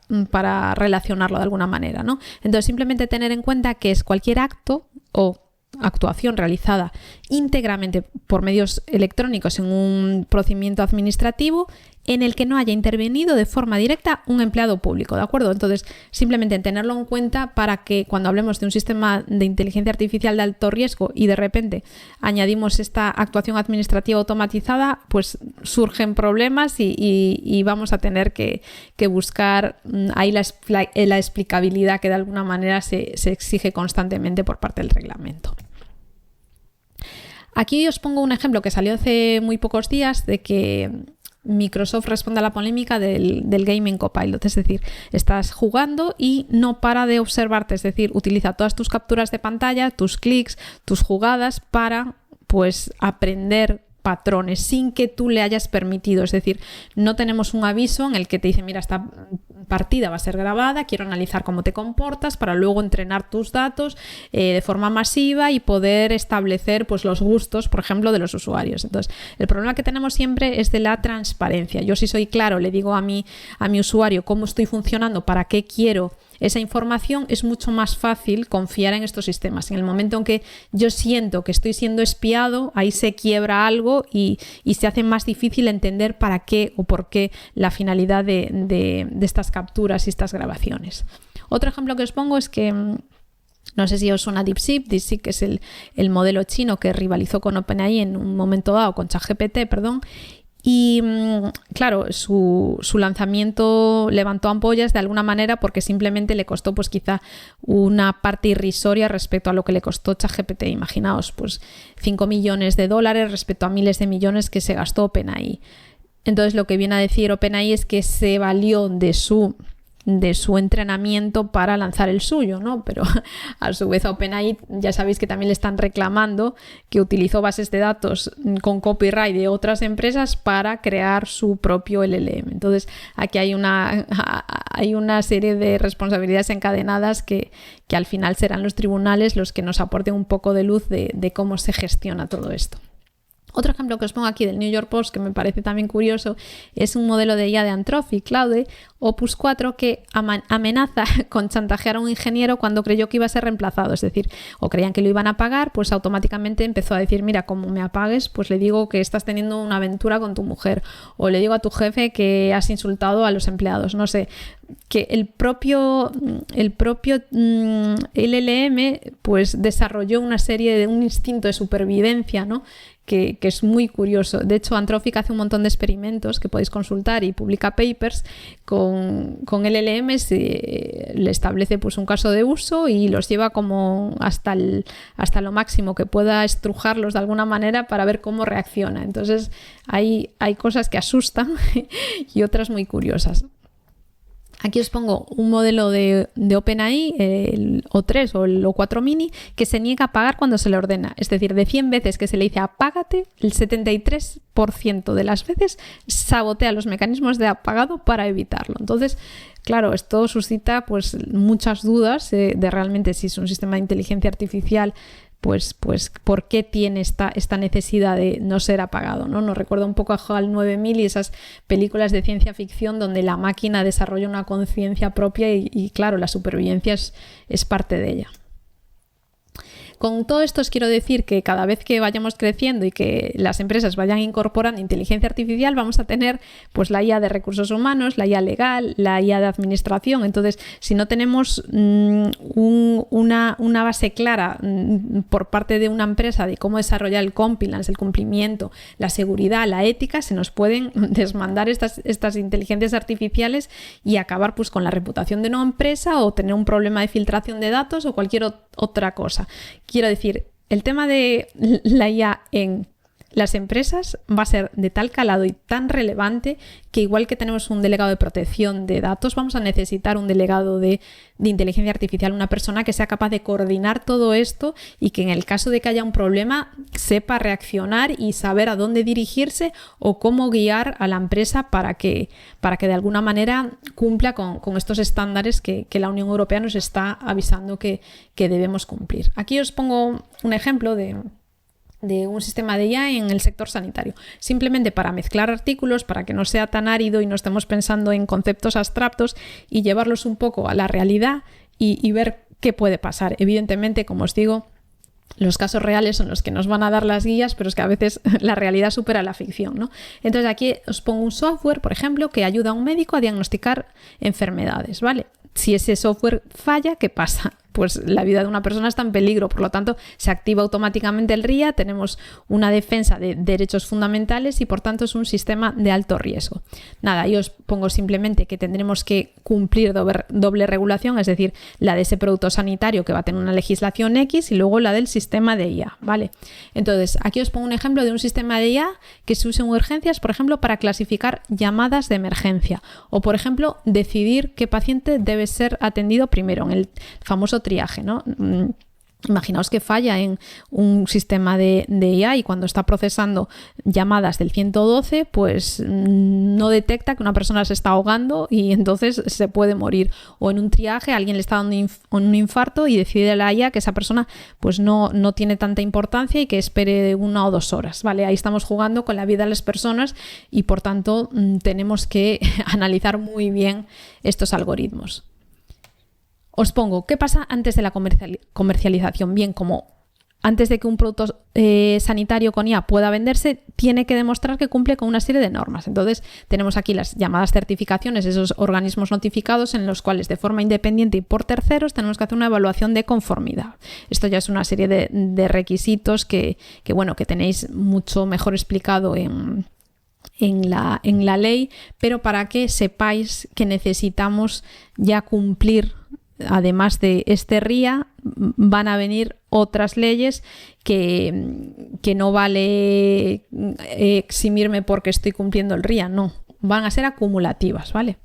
relacionarlo de alguna manera, ¿no? Entonces simplemente tener en cuenta que es cualquier acto o actuación realizada íntegramente por medios electrónicos en un procedimiento administrativo en el que no haya intervenido de forma directa un empleado público, ¿de acuerdo? Entonces, simplemente tenerlo en cuenta para que cuando hablemos de un sistema de inteligencia artificial de alto riesgo y de repente añadimos esta actuación administrativa automatizada, pues surgen problemas y vamos a tener que buscar ahí la explicabilidad que de alguna manera se exige constantemente por parte del reglamento. Aquí os pongo un ejemplo que salió hace muy pocos días de que Microsoft responde a la polémica del Gaming Copilot, es decir, estás jugando y no para de observarte, es decir, utiliza todas tus capturas de pantalla, tus clics, tus jugadas para pues aprender patrones sin que tú le hayas permitido, es decir, no tenemos un aviso en el que te dice, mira, esta partida va a ser grabada, quiero analizar cómo te comportas para luego entrenar tus datos de forma masiva y poder establecer pues los gustos, por ejemplo, de los usuarios. Entonces, el problema que tenemos siempre es de la transparencia. Yo, si soy claro, le digo a mi usuario cómo estoy funcionando, para qué quiero esa información, es mucho más fácil confiar en estos sistemas. En el momento en que yo siento que estoy siendo espiado, ahí se quiebra algo y se hace más difícil entender para qué o por qué la finalidad de estas capturas y estas grabaciones. Otro ejemplo que os pongo es que no sé si os suena DeepSeek. DeepSeek es el modelo chino que rivalizó con OpenAI en un momento dado, con ChatGPT, perdón. Y claro, su lanzamiento levantó ampollas de alguna manera porque simplemente le costó pues quizá una parte irrisoria respecto a lo que le costó ChatGPT. Imaginaos, pues $5 millones respecto a miles de millones que se gastó OpenAI. Entonces lo que viene a decir OpenAI es que se valió de su entrenamiento para lanzar el suyo, ¿no? Pero a su vez a OpenAI ya sabéis que también le están reclamando que utilizó bases de datos con copyright de otras empresas para crear su propio LLM. Entonces aquí hay una serie de responsabilidades encadenadas que al final serán los tribunales los que nos aporten un poco de luz de cómo se gestiona todo esto. Otro ejemplo que os pongo aquí del New York Post, que me parece también curioso, es un modelo de IA de Anthropic, Claude, Opus 4, que amenaza con chantajear a un ingeniero cuando creyó que iba a ser reemplazado. Es decir, o creían que lo iban a pagar, pues automáticamente empezó a decir, mira, como me apagues, pues le digo que estás teniendo una aventura con tu mujer, o le digo a tu jefe que has insultado a los empleados, no sé. Que el propio LLM pues desarrolló una serie de un instinto de supervivencia, ¿no? Que es muy curioso. De hecho, Anthropic hace un montón de experimentos que podéis consultar y publica papers con LLM, le establece pues un caso de uso y los lleva como hasta lo máximo que pueda estrujarlos de alguna manera para ver cómo reacciona. Entonces hay cosas que asustan y otras muy curiosas. Aquí os pongo un modelo de OpenAI, el O3 o el O4 mini, que se niega a pagar cuando se le ordena. Es decir, de 100 veces que se le dice apágate, el 73% de las veces sabotea los mecanismos de apagado para evitarlo. Entonces, claro, esto suscita pues muchas dudas de realmente si es un sistema de inteligencia artificial pues por qué tiene esta necesidad de no ser apagado, ¿no? Nos recuerda un poco a HAL 9000 y esas películas de ciencia ficción donde la máquina desarrolla una conciencia propia y claro, la supervivencia es parte de ella. Con todo esto os quiero decir que cada vez que vayamos creciendo y que las empresas vayan incorporando inteligencia artificial, vamos a tener pues la IA de recursos humanos, la IA legal, la IA de administración. Entonces, si no tenemos una base clara por parte de una empresa de cómo desarrollar el compliance, el cumplimiento, la seguridad, la ética, se nos pueden desmandar estas inteligencias artificiales y acabar pues con la reputación de una empresa o tener un problema de filtración de datos o cualquier otra cosa. Quiero decir, el tema de la IA en las empresas va a ser de tal calado y tan relevante que igual que tenemos un delegado de protección de datos, vamos a necesitar un delegado de inteligencia artificial, una persona que sea capaz de coordinar todo esto y que en el caso de que haya un problema sepa reaccionar y saber a dónde dirigirse o cómo guiar a la empresa para que de alguna manera cumpla con estos estándares que la Unión Europea nos está avisando que debemos cumplir. Aquí os pongo un ejemplo de un sistema de IA en el sector sanitario, simplemente para mezclar artículos, para que no sea tan árido y no estemos pensando en conceptos abstractos y llevarlos un poco a la realidad y ver qué puede pasar. Evidentemente, como os digo, los casos reales son los que nos van a dar las guías, pero es que a veces la realidad supera la ficción, ¿no? Entonces aquí os pongo un software, por ejemplo, que ayuda a un médico a diagnosticar enfermedades, ¿vale? Si ese software falla, ¿qué pasa? Pues la vida de una persona está en peligro, por lo tanto se activa automáticamente el RIA, tenemos una defensa de derechos fundamentales y por tanto es un sistema de alto riesgo. Nada, yo os pongo simplemente que tendremos que cumplir doble regulación, es decir, la de ese producto sanitario que va a tener una legislación X y luego la del sistema de IA, ¿vale? Entonces, aquí os pongo un ejemplo de un sistema de IA que se usa en urgencias, por ejemplo, para clasificar llamadas de emergencia o, por ejemplo, decidir qué paciente debe ser atendido primero en el famoso triaje, ¿no? Imaginaos que falla en un sistema de IA y cuando está procesando llamadas del 112, pues no detecta que una persona se está ahogando y entonces se puede morir. O en un triaje alguien le está dando un infarto y decide la IA que esa persona pues no tiene tanta importancia y que espere 1 o 2 horas, ¿vale? Ahí estamos jugando con la vida de las personas y por tanto tenemos que analizar muy bien estos algoritmos. Os pongo, ¿qué pasa antes de la comercialización? Bien, como antes de que un producto sanitario con IA pueda venderse, tiene que demostrar que cumple con una serie de normas. Entonces, tenemos aquí las llamadas certificaciones, esos organismos notificados en los cuales de forma independiente y por terceros tenemos que hacer una evaluación de conformidad. Esto ya es una serie de requisitos que tenéis mucho mejor explicado en la ley, pero para que sepáis que necesitamos ya cumplir. Además de este RIA, van a venir otras leyes que no vale eximirme porque estoy cumpliendo el RIA, no, van a ser acumulativas, ¿vale?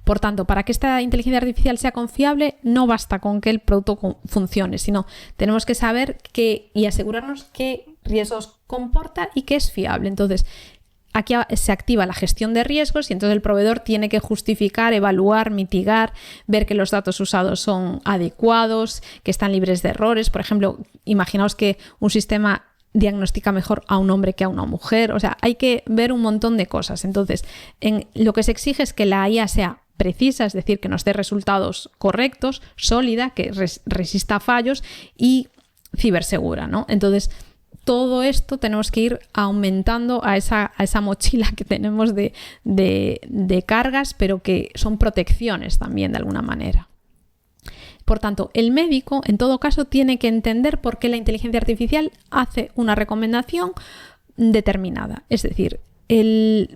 Por tanto, para que esta inteligencia artificial sea confiable, no basta con que el producto funcione, sino tenemos que saber y asegurarnos qué riesgos comporta y que es fiable. Entonces, aquí se activa la gestión de riesgos y entonces el proveedor tiene que justificar, evaluar, mitigar, ver que los datos usados son adecuados, que están libres de errores. Por ejemplo, imaginaos que un sistema diagnostica mejor a un hombre que a una mujer. O sea, hay que ver un montón de cosas. Entonces, lo que se exige es que la IA sea precisa, es decir, que nos dé resultados correctos, sólida, que resista fallos y cibersegura, ¿no? Entonces, todo esto tenemos que ir aumentando a esa mochila que tenemos de cargas, pero que son protecciones también de alguna manera. Por tanto, el médico en todo caso tiene que entender por qué la inteligencia artificial hace una recomendación determinada. Es decir,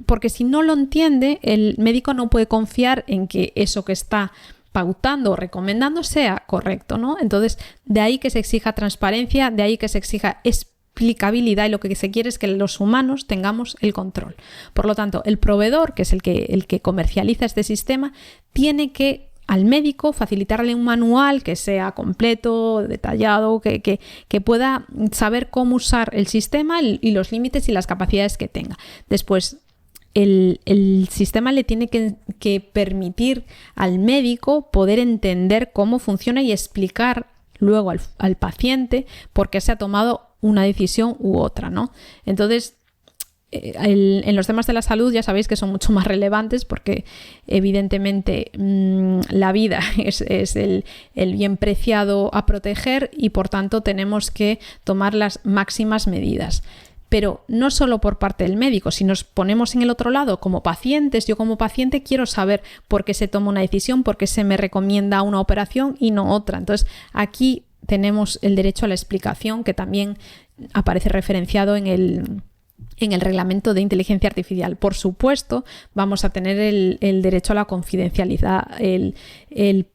porque si no lo entiende, el médico no puede confiar en que eso que está pautando o recomendando sea correcto, ¿no? Entonces, de ahí que se exija transparencia, de ahí que se exija explicabilidad y lo que se quiere es que los humanos tengamos el control. Por lo tanto, el proveedor, que es el que comercializa este sistema, tiene que al médico facilitarle un manual que sea completo, detallado, que pueda saber cómo usar el sistema y los límites y las capacidades que tenga. Después, el sistema le tiene que permitir al médico poder entender cómo funciona y explicar luego al paciente porque se ha tomado una decisión u otra, ¿no? Entonces, en los temas de la salud ya sabéis que son mucho más relevantes porque evidentemente la vida es el bien preciado a proteger y por tanto tenemos que tomar las máximas medidas. Pero no solo por parte del médico, si nos ponemos en el otro lado como pacientes, yo como paciente quiero saber por qué se toma una decisión, por qué se me recomienda una operación y no otra. Entonces aquí tenemos el derecho a la explicación que también aparece referenciado en el reglamento de inteligencia artificial. Por supuesto, vamos a tener el derecho a la confidencialidad,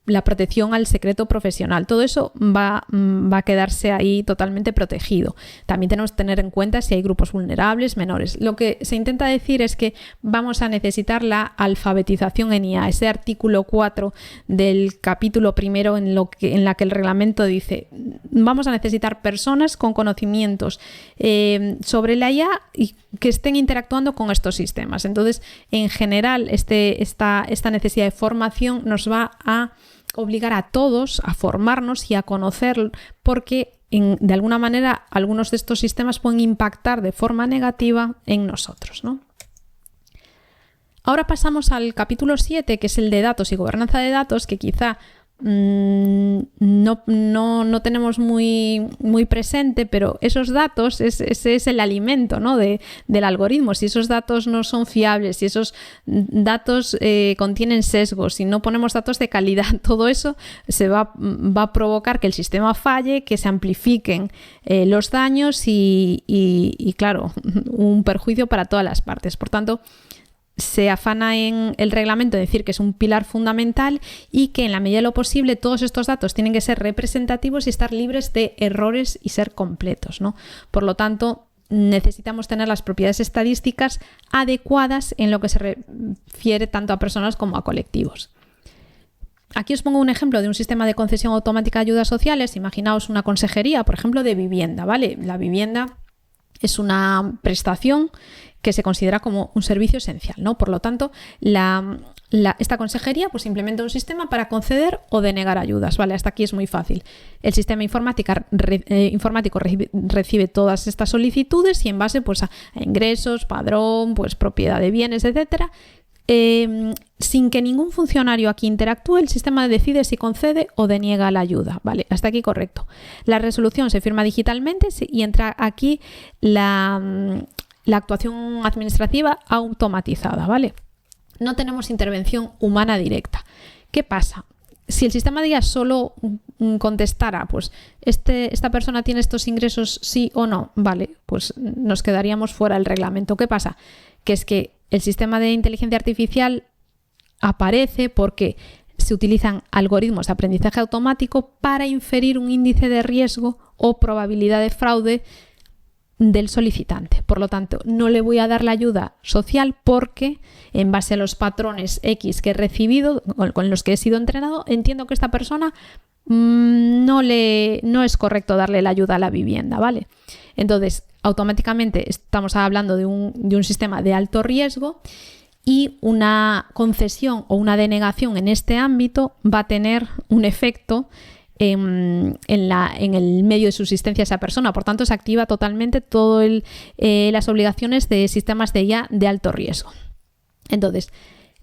la protección al secreto profesional. Todo eso va a quedarse ahí totalmente protegido. También tenemos que tener en cuenta si hay grupos vulnerables, menores. Lo que se intenta decir es que vamos a necesitar la alfabetización en IA, ese artículo 4 del capítulo primero en la que el reglamento dice vamos a necesitar personas con conocimientos sobre la IA y que estén interactuando con estos sistemas. Entonces, en general, esta necesidad de formación nos va a obligar a todos a formarnos y a conocer porque de alguna manera algunos de estos sistemas pueden impactar de forma negativa en nosotros, ¿no? Ahora pasamos al capítulo 7, que es el de datos y gobernanza de datos, que quizá no tenemos muy presente, pero esos datos, ese es el alimento, ¿no? del algoritmo. Si esos datos no son fiables, si esos datos contienen sesgos, si no ponemos datos de calidad, todo eso va a provocar que el sistema falle, que se amplifiquen los daños y claro, un perjuicio para todas las partes. Por tanto, se afana en el reglamento decir que es un pilar fundamental y que en la medida de lo posible todos estos datos tienen que ser representativos y estar libres de errores y ser completos, ¿no? Por lo tanto, necesitamos tener las propiedades estadísticas adecuadas en lo que se refiere tanto a personas como a colectivos. Aquí os pongo un ejemplo de un sistema de concesión automática de ayudas sociales. Imaginaos una consejería, por ejemplo, de vivienda, ¿vale? La vivienda es una prestación que se considera como un servicio esencial, ¿no? Por lo tanto, esta consejería pues implementa un sistema para conceder o denegar ayudas, ¿vale? Hasta aquí es muy fácil. El sistema informático recibe todas estas solicitudes y en base pues, a ingresos, padrón, pues, propiedad de bienes, etcétera. Sin que ningún funcionario aquí interactúe, el sistema decide si concede o deniega la ayuda, ¿vale? Hasta aquí correcto. La resolución se firma digitalmente y entra aquí la actuación administrativa automatizada, ¿vale? No tenemos intervención humana directa. ¿Qué pasa? Si el sistema de IA solo contestara, pues esta persona tiene estos ingresos, sí o no, vale, pues nos quedaríamos fuera del reglamento. ¿Qué pasa? Que es que el sistema de inteligencia artificial aparece porque se utilizan algoritmos de aprendizaje automático para inferir un índice de riesgo o probabilidad de fraude del solicitante. Por lo tanto, no le voy a dar la ayuda social porque en base a los patrones X que he recibido, con los que he sido entrenado, entiendo que esta persona no es correcto darle la ayuda a la vivienda, ¿vale? Entonces, automáticamente estamos hablando de un sistema de alto riesgo y una concesión o una denegación en este ámbito va a tener un efecto en el medio de subsistencia de esa persona. Por tanto, se activa totalmente todas las obligaciones de sistemas de IA de alto riesgo. Entonces,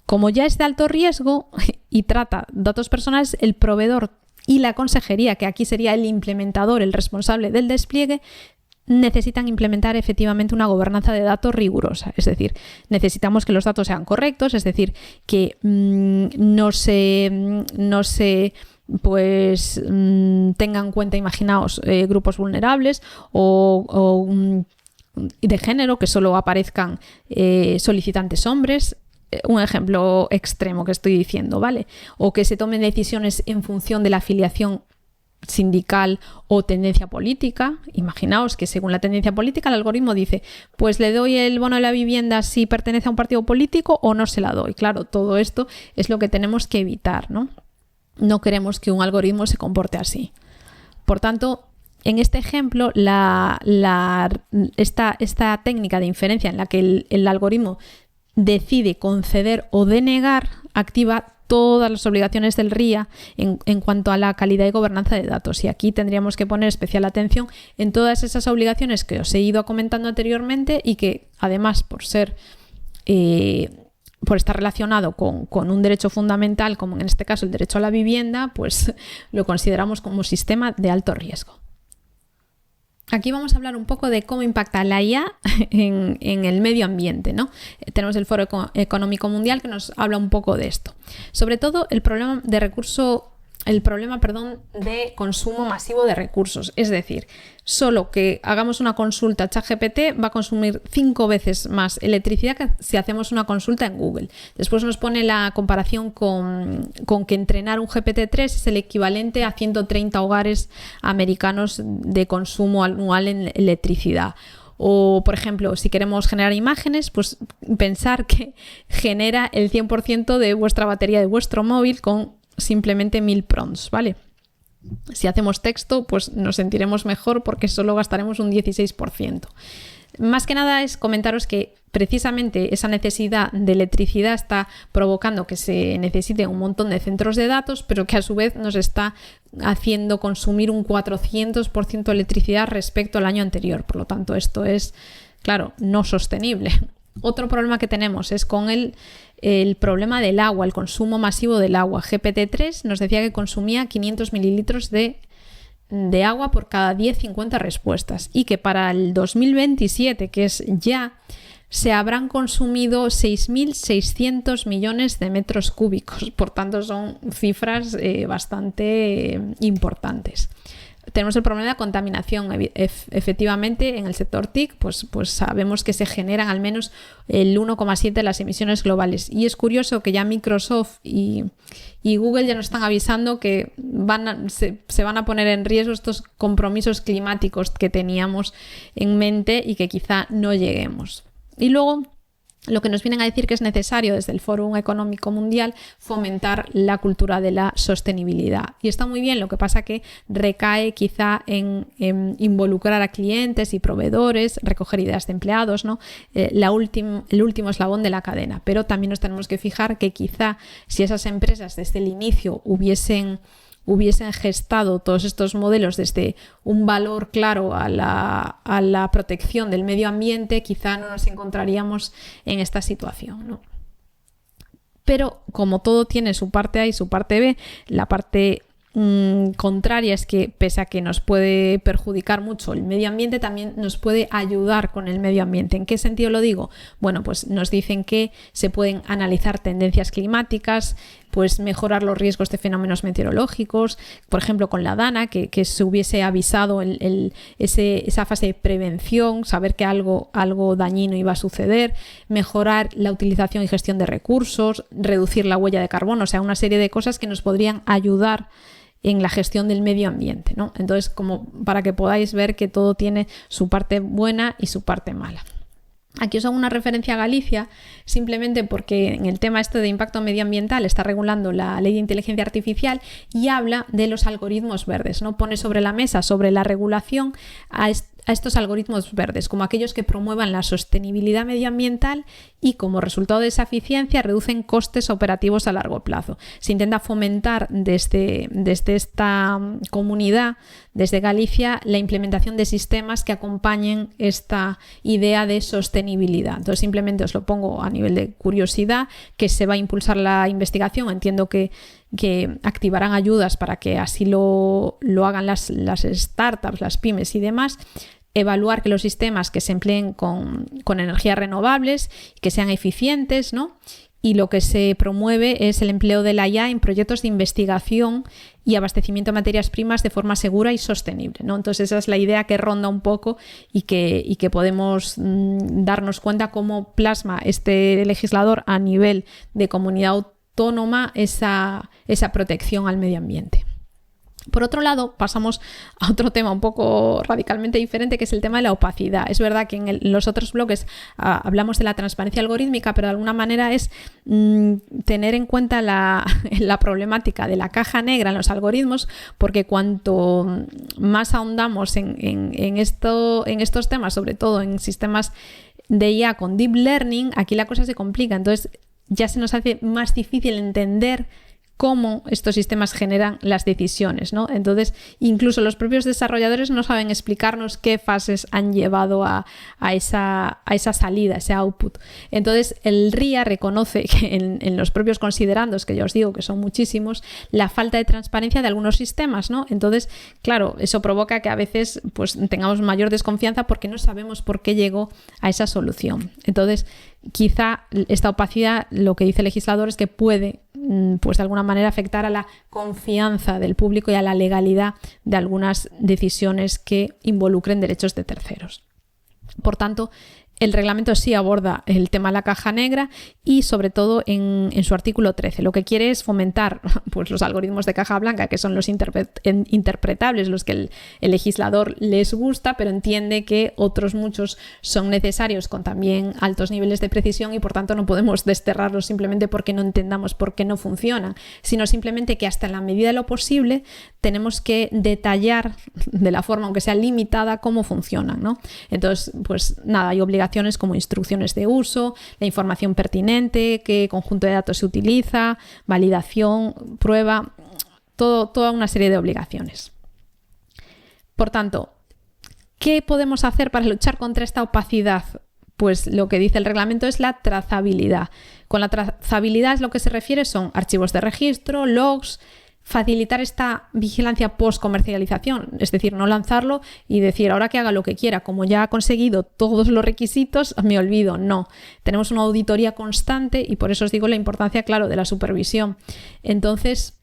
como ya es de alto riesgo y trata datos personales, el proveedor y la consejería, que aquí sería el implementador, el responsable del despliegue, necesitan implementar efectivamente una gobernanza de datos rigurosa. Es decir, necesitamos que los datos sean correctos, es decir, que no se tengan en cuenta, imaginaos, grupos vulnerables o de género, que solo aparezcan solicitantes hombres. Un ejemplo extremo que estoy diciendo, ¿vale? O que se tomen decisiones en función de la afiliación sindical o tendencia política. Imaginaos que según la tendencia política el algoritmo dice, pues le doy el bono de la vivienda si pertenece a un partido político o no se la doy. Claro, todo esto es lo que tenemos que evitar, ¿no? No queremos que un algoritmo se comporte así. Por tanto, en este ejemplo, esta técnica de inferencia en la que el algoritmo decide conceder o denegar activa todas las obligaciones del RIA en cuanto a la calidad y gobernanza de datos. Y aquí tendríamos que poner especial atención en todas esas obligaciones que os he ido comentando anteriormente y que además por estar relacionado con un derecho fundamental, como en este caso el derecho a la vivienda, pues lo consideramos como sistema de alto riesgo. Aquí vamos a hablar un poco de cómo impacta la IA en el medio ambiente, ¿no? Tenemos el Foro Económico Mundial que nos habla un poco de esto. Sobre todo el problema de consumo masivo de recursos. Es decir, solo que hagamos una consulta a ChatGPT va a consumir 5 veces más electricidad que si hacemos una consulta en Google. Después nos pone la comparación con que entrenar un GPT-3 es el equivalente a 130 hogares americanos de consumo anual en electricidad. O, por ejemplo, si queremos generar imágenes, pues pensar que genera el 100% de vuestra batería de vuestro móvil con simplemente 1000 prompts, ¿vale? Si hacemos texto, pues nos sentiremos mejor porque solo gastaremos un 16%. Más que nada es comentaros que precisamente esa necesidad de electricidad está provocando que se necesite un montón de centros de datos, pero que a su vez nos está haciendo consumir un 400% de electricidad respecto al año anterior. Por lo tanto, esto es, claro, no sostenible. Otro problema que tenemos es con el problema del agua, el consumo masivo del agua. GPT-3 nos decía que consumía 500 mililitros de agua por cada 10-50 respuestas y que para el 2027, que es ya, se habrán consumido 6.600 millones de metros cúbicos. Por tanto, son cifras bastante importantes. Tenemos el problema de contaminación. Efectivamente, en el sector TIC, pues sabemos que se generan al menos el 1,7% de las emisiones globales. Y es curioso que ya Microsoft y Google ya nos están avisando que se van a poner en riesgo estos compromisos climáticos que teníamos en mente y que quizá no lleguemos. Y luego, lo que nos vienen a decir que es necesario desde el Foro Económico Mundial fomentar la cultura de la sostenibilidad. Y está muy bien, lo que pasa que recae quizá en involucrar a clientes y proveedores, recoger ideas de empleados, ¿no? El último eslabón de la cadena. Pero también nos tenemos que fijar que quizá si esas empresas desde el inicio hubiesen gestado todos estos modelos desde un valor claro a la protección del medio ambiente, quizá no nos encontraríamos en esta situación, ¿no? Pero como todo tiene su parte A y su parte B, la parte contraria es que pese a que nos puede perjudicar mucho el medio ambiente, también nos puede ayudar con el medio ambiente. ¿En qué sentido lo digo? Bueno, pues nos dicen que se pueden analizar tendencias climáticas, pues mejorar los riesgos de fenómenos meteorológicos, por ejemplo con la DANA, que se hubiese avisado esa fase de prevención, saber que algo dañino iba a suceder, mejorar la utilización y gestión de recursos, reducir la huella de carbono, o sea, una serie de cosas que nos podrían ayudar en la gestión del medio ambiente, ¿no? Entonces, como para que podáis ver que todo tiene su parte buena y su parte mala. Aquí os hago una referencia a Galicia, simplemente porque en el tema de impacto medioambiental está regulando la Ley de Inteligencia Artificial y habla de los algoritmos verdes, ¿no? Pone sobre la mesa, sobre la regulación, a estos algoritmos verdes, como aquellos que promuevan la sostenibilidad medioambiental y como resultado de esa eficiencia reducen costes operativos a largo plazo. Se intenta fomentar desde esta comunidad, desde Galicia, la implementación de sistemas que acompañen esta idea de sostenibilidad. Entonces simplemente os lo pongo a nivel de curiosidad, que se va a impulsar la investigación. Entiendo que activarán ayudas para que así lo hagan las startups, las pymes y demás. Evaluar que los sistemas que se empleen con energías renovables, que sean eficientes, ¿no? Y lo que se promueve es el empleo de la IA en proyectos de investigación y abastecimiento de materias primas de forma segura y sostenible, ¿no? Entonces esa es la idea que ronda un poco y que podemos darnos cuenta cómo plasma este legislador a nivel de comunidad autónoma esa protección al medio ambiente. Por otro lado, pasamos a otro tema un poco radicalmente diferente, que es el tema de la opacidad. Es verdad que en los otros bloques hablamos de la transparencia algorítmica, pero de alguna manera es tener en cuenta la problemática de la caja negra en los algoritmos, porque cuanto más ahondamos en estos temas, sobre todo en sistemas de IA con Deep Learning, aquí la cosa se complica. Entonces, ya se nos hace más difícil entender cómo estos sistemas generan las decisiones, ¿no? Entonces, incluso los propios desarrolladores no saben explicarnos qué fases han llevado a esa salida, ese output. Entonces, el RIA reconoce que en los propios considerandos, que ya os digo que son muchísimos, la falta de transparencia de algunos sistemas, ¿no? Entonces, claro, eso provoca que a veces pues, tengamos mayor desconfianza porque no sabemos por qué llegó a esa solución. Entonces, quizá esta opacidad, lo que dice el legislador es que puede, pues de alguna manera, afectar a la confianza del público y a la legalidad de algunas decisiones que involucren derechos de terceros. Por tanto, el reglamento sí aborda el tema de la caja negra y sobre todo en su artículo 13. Lo que quiere es fomentar pues, los algoritmos de caja blanca, que son los interpretables, los que el legislador les gusta, pero entiende que otros muchos son necesarios con también altos niveles de precisión y por tanto no podemos desterrarlos simplemente porque no entendamos por qué no funcionan, sino simplemente que hasta en la medida de lo posible tenemos que detallar de la forma, aunque sea limitada, cómo funcionan, ¿no? Entonces, pues nada, hay obligaciones como instrucciones de uso, la información pertinente, qué conjunto de datos se utiliza, validación, prueba, toda una serie de obligaciones. Por tanto, ¿qué podemos hacer para luchar contra esta opacidad? Pues lo que dice el reglamento es la trazabilidad. Con la trazabilidad es lo que se refiere son archivos de registro, logs, facilitar esta vigilancia post-comercialización, es decir, no lanzarlo y decir ahora que haga lo que quiera, como ya ha conseguido todos los requisitos, me olvido. No, tenemos una auditoría constante y por eso os digo la importancia, claro, de la supervisión. Entonces,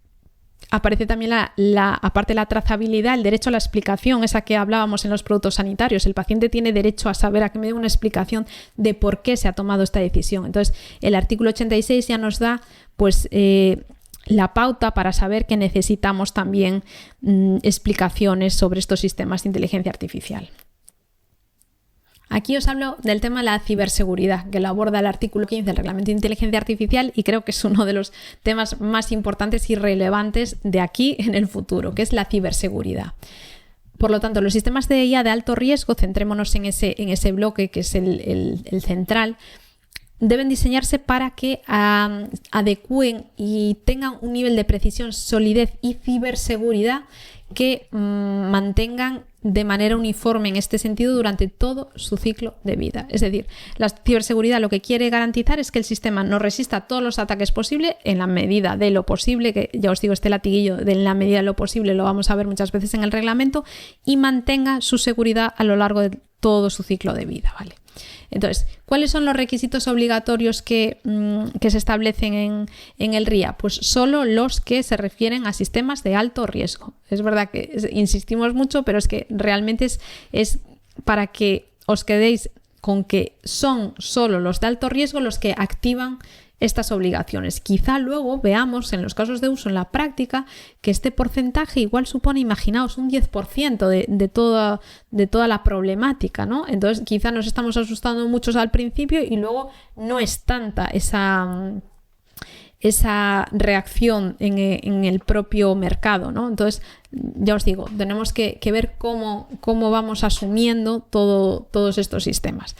aparece también aparte de la trazabilidad, el derecho a la explicación, esa que hablábamos en los productos sanitarios. El paciente tiene derecho a saber, a que me dé una explicación de por qué se ha tomado esta decisión. Entonces, el artículo 86 ya nos da, pues, la pauta para saber que necesitamos también explicaciones sobre estos sistemas de inteligencia artificial. Aquí os hablo del tema de la ciberseguridad, que lo aborda el artículo 15 del Reglamento de Inteligencia Artificial y creo que es uno de los temas más importantes y relevantes de aquí en el futuro, que es la ciberseguridad. Por lo tanto, los sistemas de IA de alto riesgo, centrémonos en ese bloque que es el central, deben diseñarse para que adecúen y tengan un nivel de precisión, solidez y ciberseguridad que mantengan de manera uniforme en este sentido durante todo su ciclo de vida. Es decir, la ciberseguridad lo que quiere garantizar es que el sistema no resista a todos los ataques posibles en la medida de lo posible, que ya os digo, este latiguillo de en la medida de lo posible lo vamos a ver muchas veces en el reglamento, y mantenga su seguridad a lo largo de todo su ciclo de vida, ¿vale? Entonces, ¿cuáles son los requisitos obligatorios que se establecen en el RIA? Pues solo los que se refieren a sistemas de alto riesgo. Es verdad que insistimos mucho, pero es que realmente es para que os quedéis con que son solo los de alto riesgo los que activan estas obligaciones. Quizá luego veamos en los casos de uso en la práctica que este porcentaje igual supone, imaginaos, un 10% de toda la problemática, ¿no? Entonces quizá nos estamos asustando muchos al principio y luego no es tanta esa reacción en el propio mercado, ¿no? Entonces, ya os digo, tenemos que ver cómo vamos asumiendo todos estos sistemas.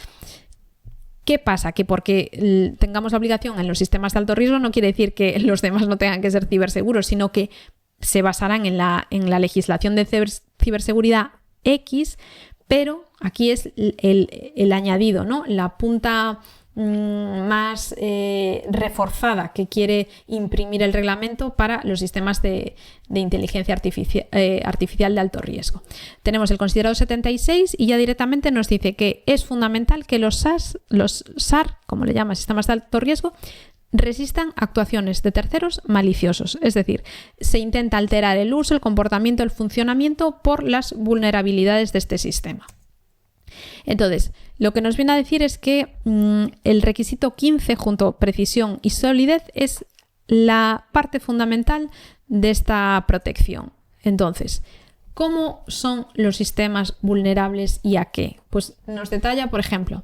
¿Qué pasa? Que porque tengamos la obligación en los sistemas de alto riesgo no quiere decir que los demás no tengan que ser ciberseguros, sino que se basarán en la legislación de ciberseguridad X, pero aquí es el añadido, ¿no? La punta más reforzada que quiere imprimir el reglamento para los sistemas de inteligencia artificial de alto riesgo. Tenemos el considerado 76 y ya directamente nos dice que es fundamental que los SAR, como le llaman, sistemas de alto riesgo, resistan actuaciones de terceros maliciosos, es decir, se intenta alterar el uso, el comportamiento, el funcionamiento por las vulnerabilidades de este sistema. Entonces, lo que nos viene a decir es que el requisito 15 junto a precisión y solidez es la parte fundamental de esta protección. Entonces, ¿cómo son los sistemas vulnerables y a qué? Pues nos detalla, por ejemplo,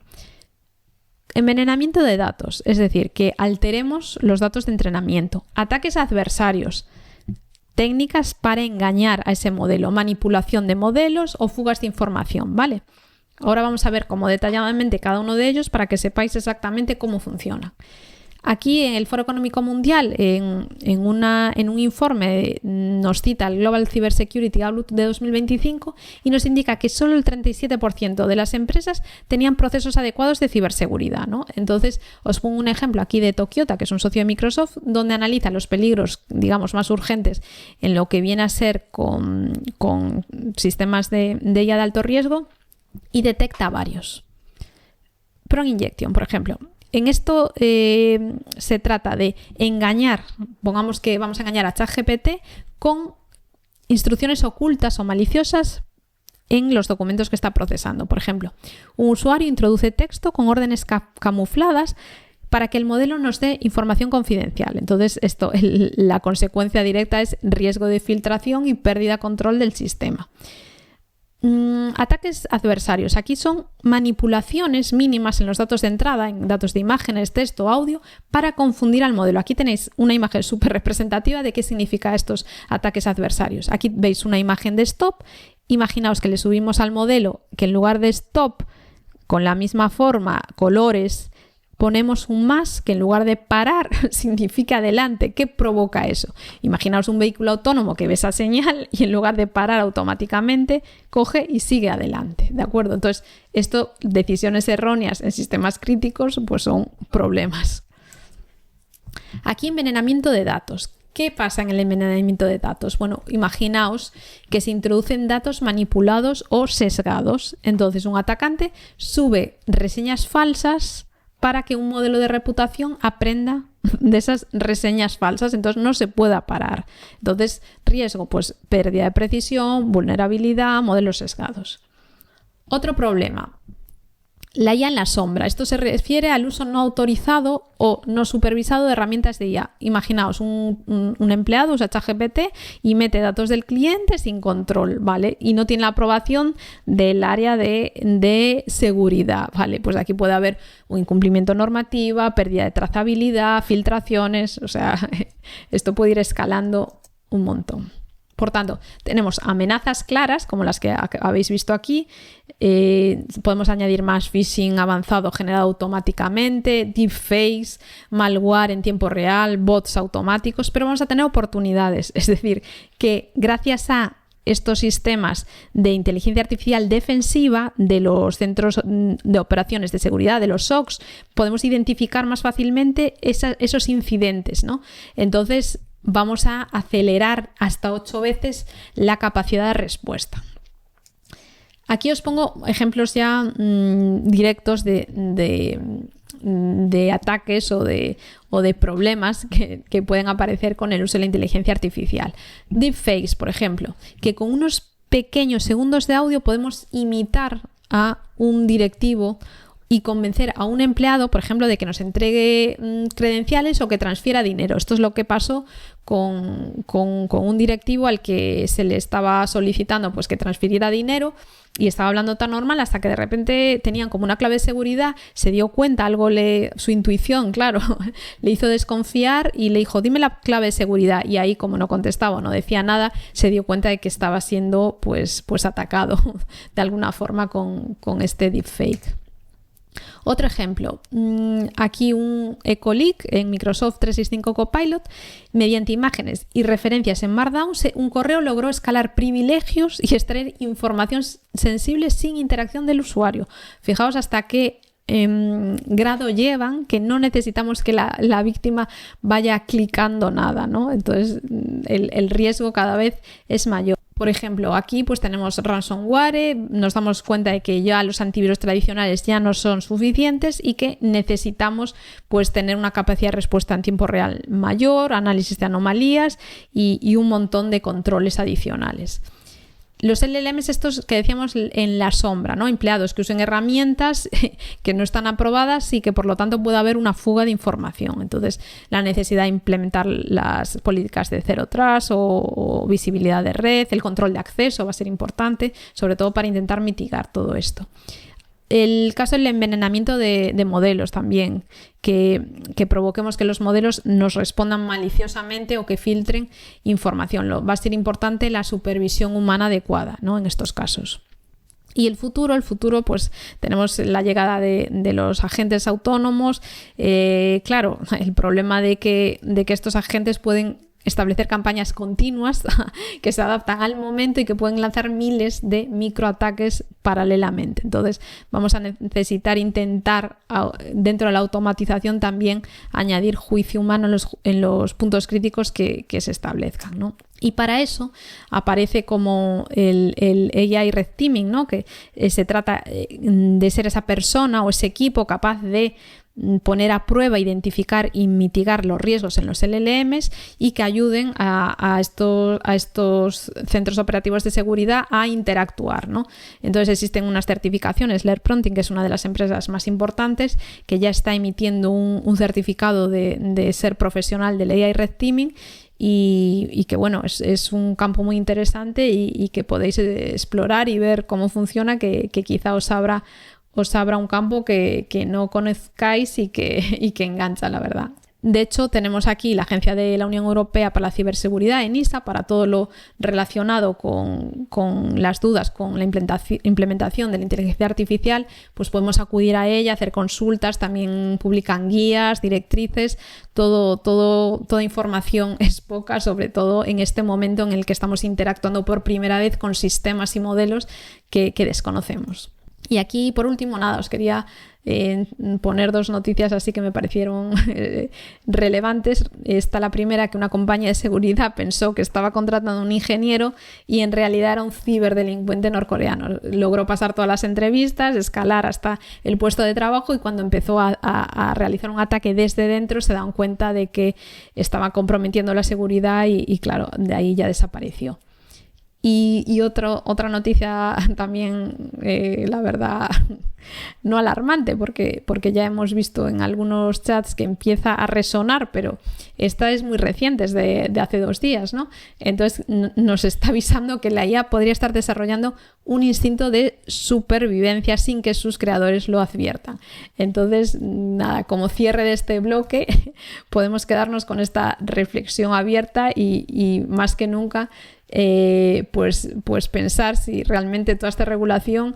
envenenamiento de datos, es decir, que alteremos los datos de entrenamiento, ataques adversarios, técnicas para engañar a ese modelo, manipulación de modelos o fugas de información, ¿vale? Ahora vamos a ver como detalladamente cada uno de ellos para que sepáis exactamente cómo funciona. Aquí en el Foro Económico Mundial, en un informe, nos cita el Global Cybersecurity Outlook de 2025 y nos indica que solo el 37% de las empresas tenían procesos adecuados de ciberseguridad, ¿no? Entonces, os pongo un ejemplo aquí de Tokyota, que es un socio de Microsoft, donde analiza los peligros, digamos, más urgentes en lo que viene a ser con sistemas de IA de alto riesgo y detecta varios. Prompt Injection, por ejemplo. En esto se trata de engañar, pongamos que vamos a engañar a ChatGPT con instrucciones ocultas o maliciosas en los documentos que está procesando. Por ejemplo, un usuario introduce texto con órdenes camufladas para que el modelo nos dé información confidencial. Entonces, la consecuencia directa es riesgo de filtración y pérdida de control del sistema. Ataques adversarios. Aquí son manipulaciones mínimas en los datos de entrada, en datos de imágenes, texto, audio, para confundir al modelo. Aquí tenéis una imagen súper representativa de qué significa estos ataques adversarios. Aquí veis una imagen de stop. Imaginaos que le subimos al modelo que en lugar de stop, con la misma forma, colores, ponemos un más que en lugar de parar significa adelante. ¿Qué provoca eso? Imaginaos un vehículo autónomo que ve esa señal y en lugar de parar automáticamente coge y sigue adelante, ¿de acuerdo? Entonces, decisiones erróneas en sistemas críticos, pues son problemas. Aquí envenenamiento de datos. ¿Qué pasa en el envenenamiento de datos? Bueno, imaginaos que se introducen datos manipulados o sesgados. Entonces, un atacante sube reseñas falsas para que un modelo de reputación aprenda de esas reseñas falsas, entonces no se pueda parar. Entonces, riesgo, pues pérdida de precisión, vulnerabilidad, modelos sesgados. Otro problema, la IA en la sombra. Esto se refiere al uso no autorizado o no supervisado de herramientas de IA. Imaginaos un empleado usa ChatGPT y mete datos del cliente sin control, ¿vale? Y no tiene la aprobación del área de seguridad, ¿vale? Pues aquí puede haber un incumplimiento normativa, pérdida de trazabilidad, filtraciones, o sea, esto puede ir escalando un montón. Por tanto, tenemos amenazas claras, como las que habéis visto aquí. Podemos añadir más phishing avanzado generado automáticamente, deepfakes, malware en tiempo real, bots automáticos, pero vamos a tener oportunidades. Es decir, que gracias a estos sistemas de inteligencia artificial defensiva de los centros de operaciones de seguridad, de los SOCs, podemos identificar más fácilmente esos incidentes, ¿no? Entonces, vamos a acelerar hasta 8 veces la capacidad de respuesta. Aquí os pongo ejemplos ya directos de ataques o de problemas que pueden aparecer con el uso de la inteligencia artificial. Deepfakes, por ejemplo, que con unos pequeños segundos de audio podemos imitar a un directivo y convencer a un empleado, por ejemplo, de que nos entregue credenciales o que transfiera dinero. Esto es lo que pasó con un directivo al que se le estaba solicitando pues que transfiriera dinero y estaba hablando tan normal hasta que de repente tenían como una clave de seguridad, se dio cuenta, su intuición, claro, le hizo desconfiar y le dijo, dime la clave de seguridad, y ahí como no contestaba o no decía nada, se dio cuenta de que estaba siendo pues atacado de alguna forma con este deepfake. Otro ejemplo, aquí un EcoLeak en Microsoft 365 Copilot, mediante imágenes y referencias en Markdown, un correo logró escalar privilegios y extraer información sensible sin interacción del usuario. Fijaos hasta qué grado llevan, que no necesitamos que la víctima vaya clicando nada, ¿no? Entonces el riesgo cada vez es mayor. Por ejemplo, aquí pues tenemos ransomware, nos damos cuenta de que ya los antivirus tradicionales ya no son suficientes y que necesitamos pues tener una capacidad de respuesta en tiempo real mayor, análisis de anomalías y un montón de controles adicionales. Los LLMs estos que decíamos en la sombra, ¿no? Empleados que usen herramientas que no están aprobadas y que por lo tanto puede haber una fuga de información. Entonces, la necesidad de implementar las políticas de Zero Trust o visibilidad de red, el control de acceso va a ser importante, sobre todo para intentar mitigar todo esto. El caso del envenenamiento de modelos también, que provoquemos que los modelos nos respondan maliciosamente o que filtren información. Va a ser importante la supervisión humana adecuada, ¿no? En estos casos. Y el futuro, pues tenemos la llegada de los agentes autónomos. Claro, el problema de que estos agentes pueden establecer campañas continuas que se adaptan al momento y que pueden lanzar miles de microataques paralelamente. Entonces vamos a necesitar intentar dentro de la automatización también añadir juicio humano en los puntos críticos que se establezcan, ¿no? Y para eso aparece como el AI Red Teaming, ¿no? Que se trata de ser esa persona o ese equipo capaz de poner a prueba, identificar y mitigar los riesgos en los LLMs y que ayuden a estos centros operativos de seguridad a interactuar, ¿no? Entonces existen unas certificaciones, Laird Prompting, que es una de las empresas más importantes, que ya está emitiendo un certificado de ser profesional del AI Red Teaming y que bueno, es un campo muy interesante y que podéis explorar y ver cómo funciona, que quizá os abra un campo que no conozcáis y que engancha, la verdad. De hecho, tenemos aquí la Agencia de la Unión Europea para la Ciberseguridad, ENISA, para todo lo relacionado con las dudas con la implementación de la inteligencia artificial, pues podemos acudir a ella, hacer consultas, también publican guías, directrices, toda información es poca, sobre todo en este momento en el que estamos interactuando por primera vez con sistemas y modelos que desconocemos. Y aquí, por último, nada, os quería poner dos noticias así que me parecieron relevantes. Está la primera, que una compañía de seguridad pensó que estaba contratando a un ingeniero y en realidad era un ciberdelincuente norcoreano. Logró pasar todas las entrevistas, escalar hasta el puesto de trabajo y cuando empezó a realizar un ataque desde dentro se dan cuenta de que estaba comprometiendo la seguridad y claro, de ahí ya desapareció. Y otra noticia también, la verdad, no alarmante, porque ya hemos visto en algunos chats que empieza a resonar, pero esta es muy reciente, es de hace 2 días, ¿no? Entonces nos está avisando que la IA podría estar desarrollando un instinto de supervivencia sin que sus creadores lo adviertan. Entonces, nada, como cierre de este bloque, podemos quedarnos con esta reflexión abierta y más que nunca pues pensar si realmente toda esta regulación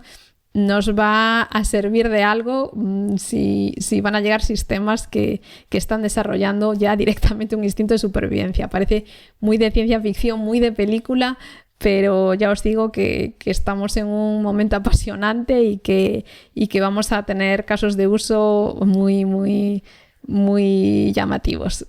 nos va a servir de algo, si van a llegar sistemas que están desarrollando ya directamente un instinto de supervivencia. Parece muy de ciencia ficción, muy de película, pero ya os digo que estamos en un momento apasionante y que vamos a tener casos de uso muy, muy, muy llamativos.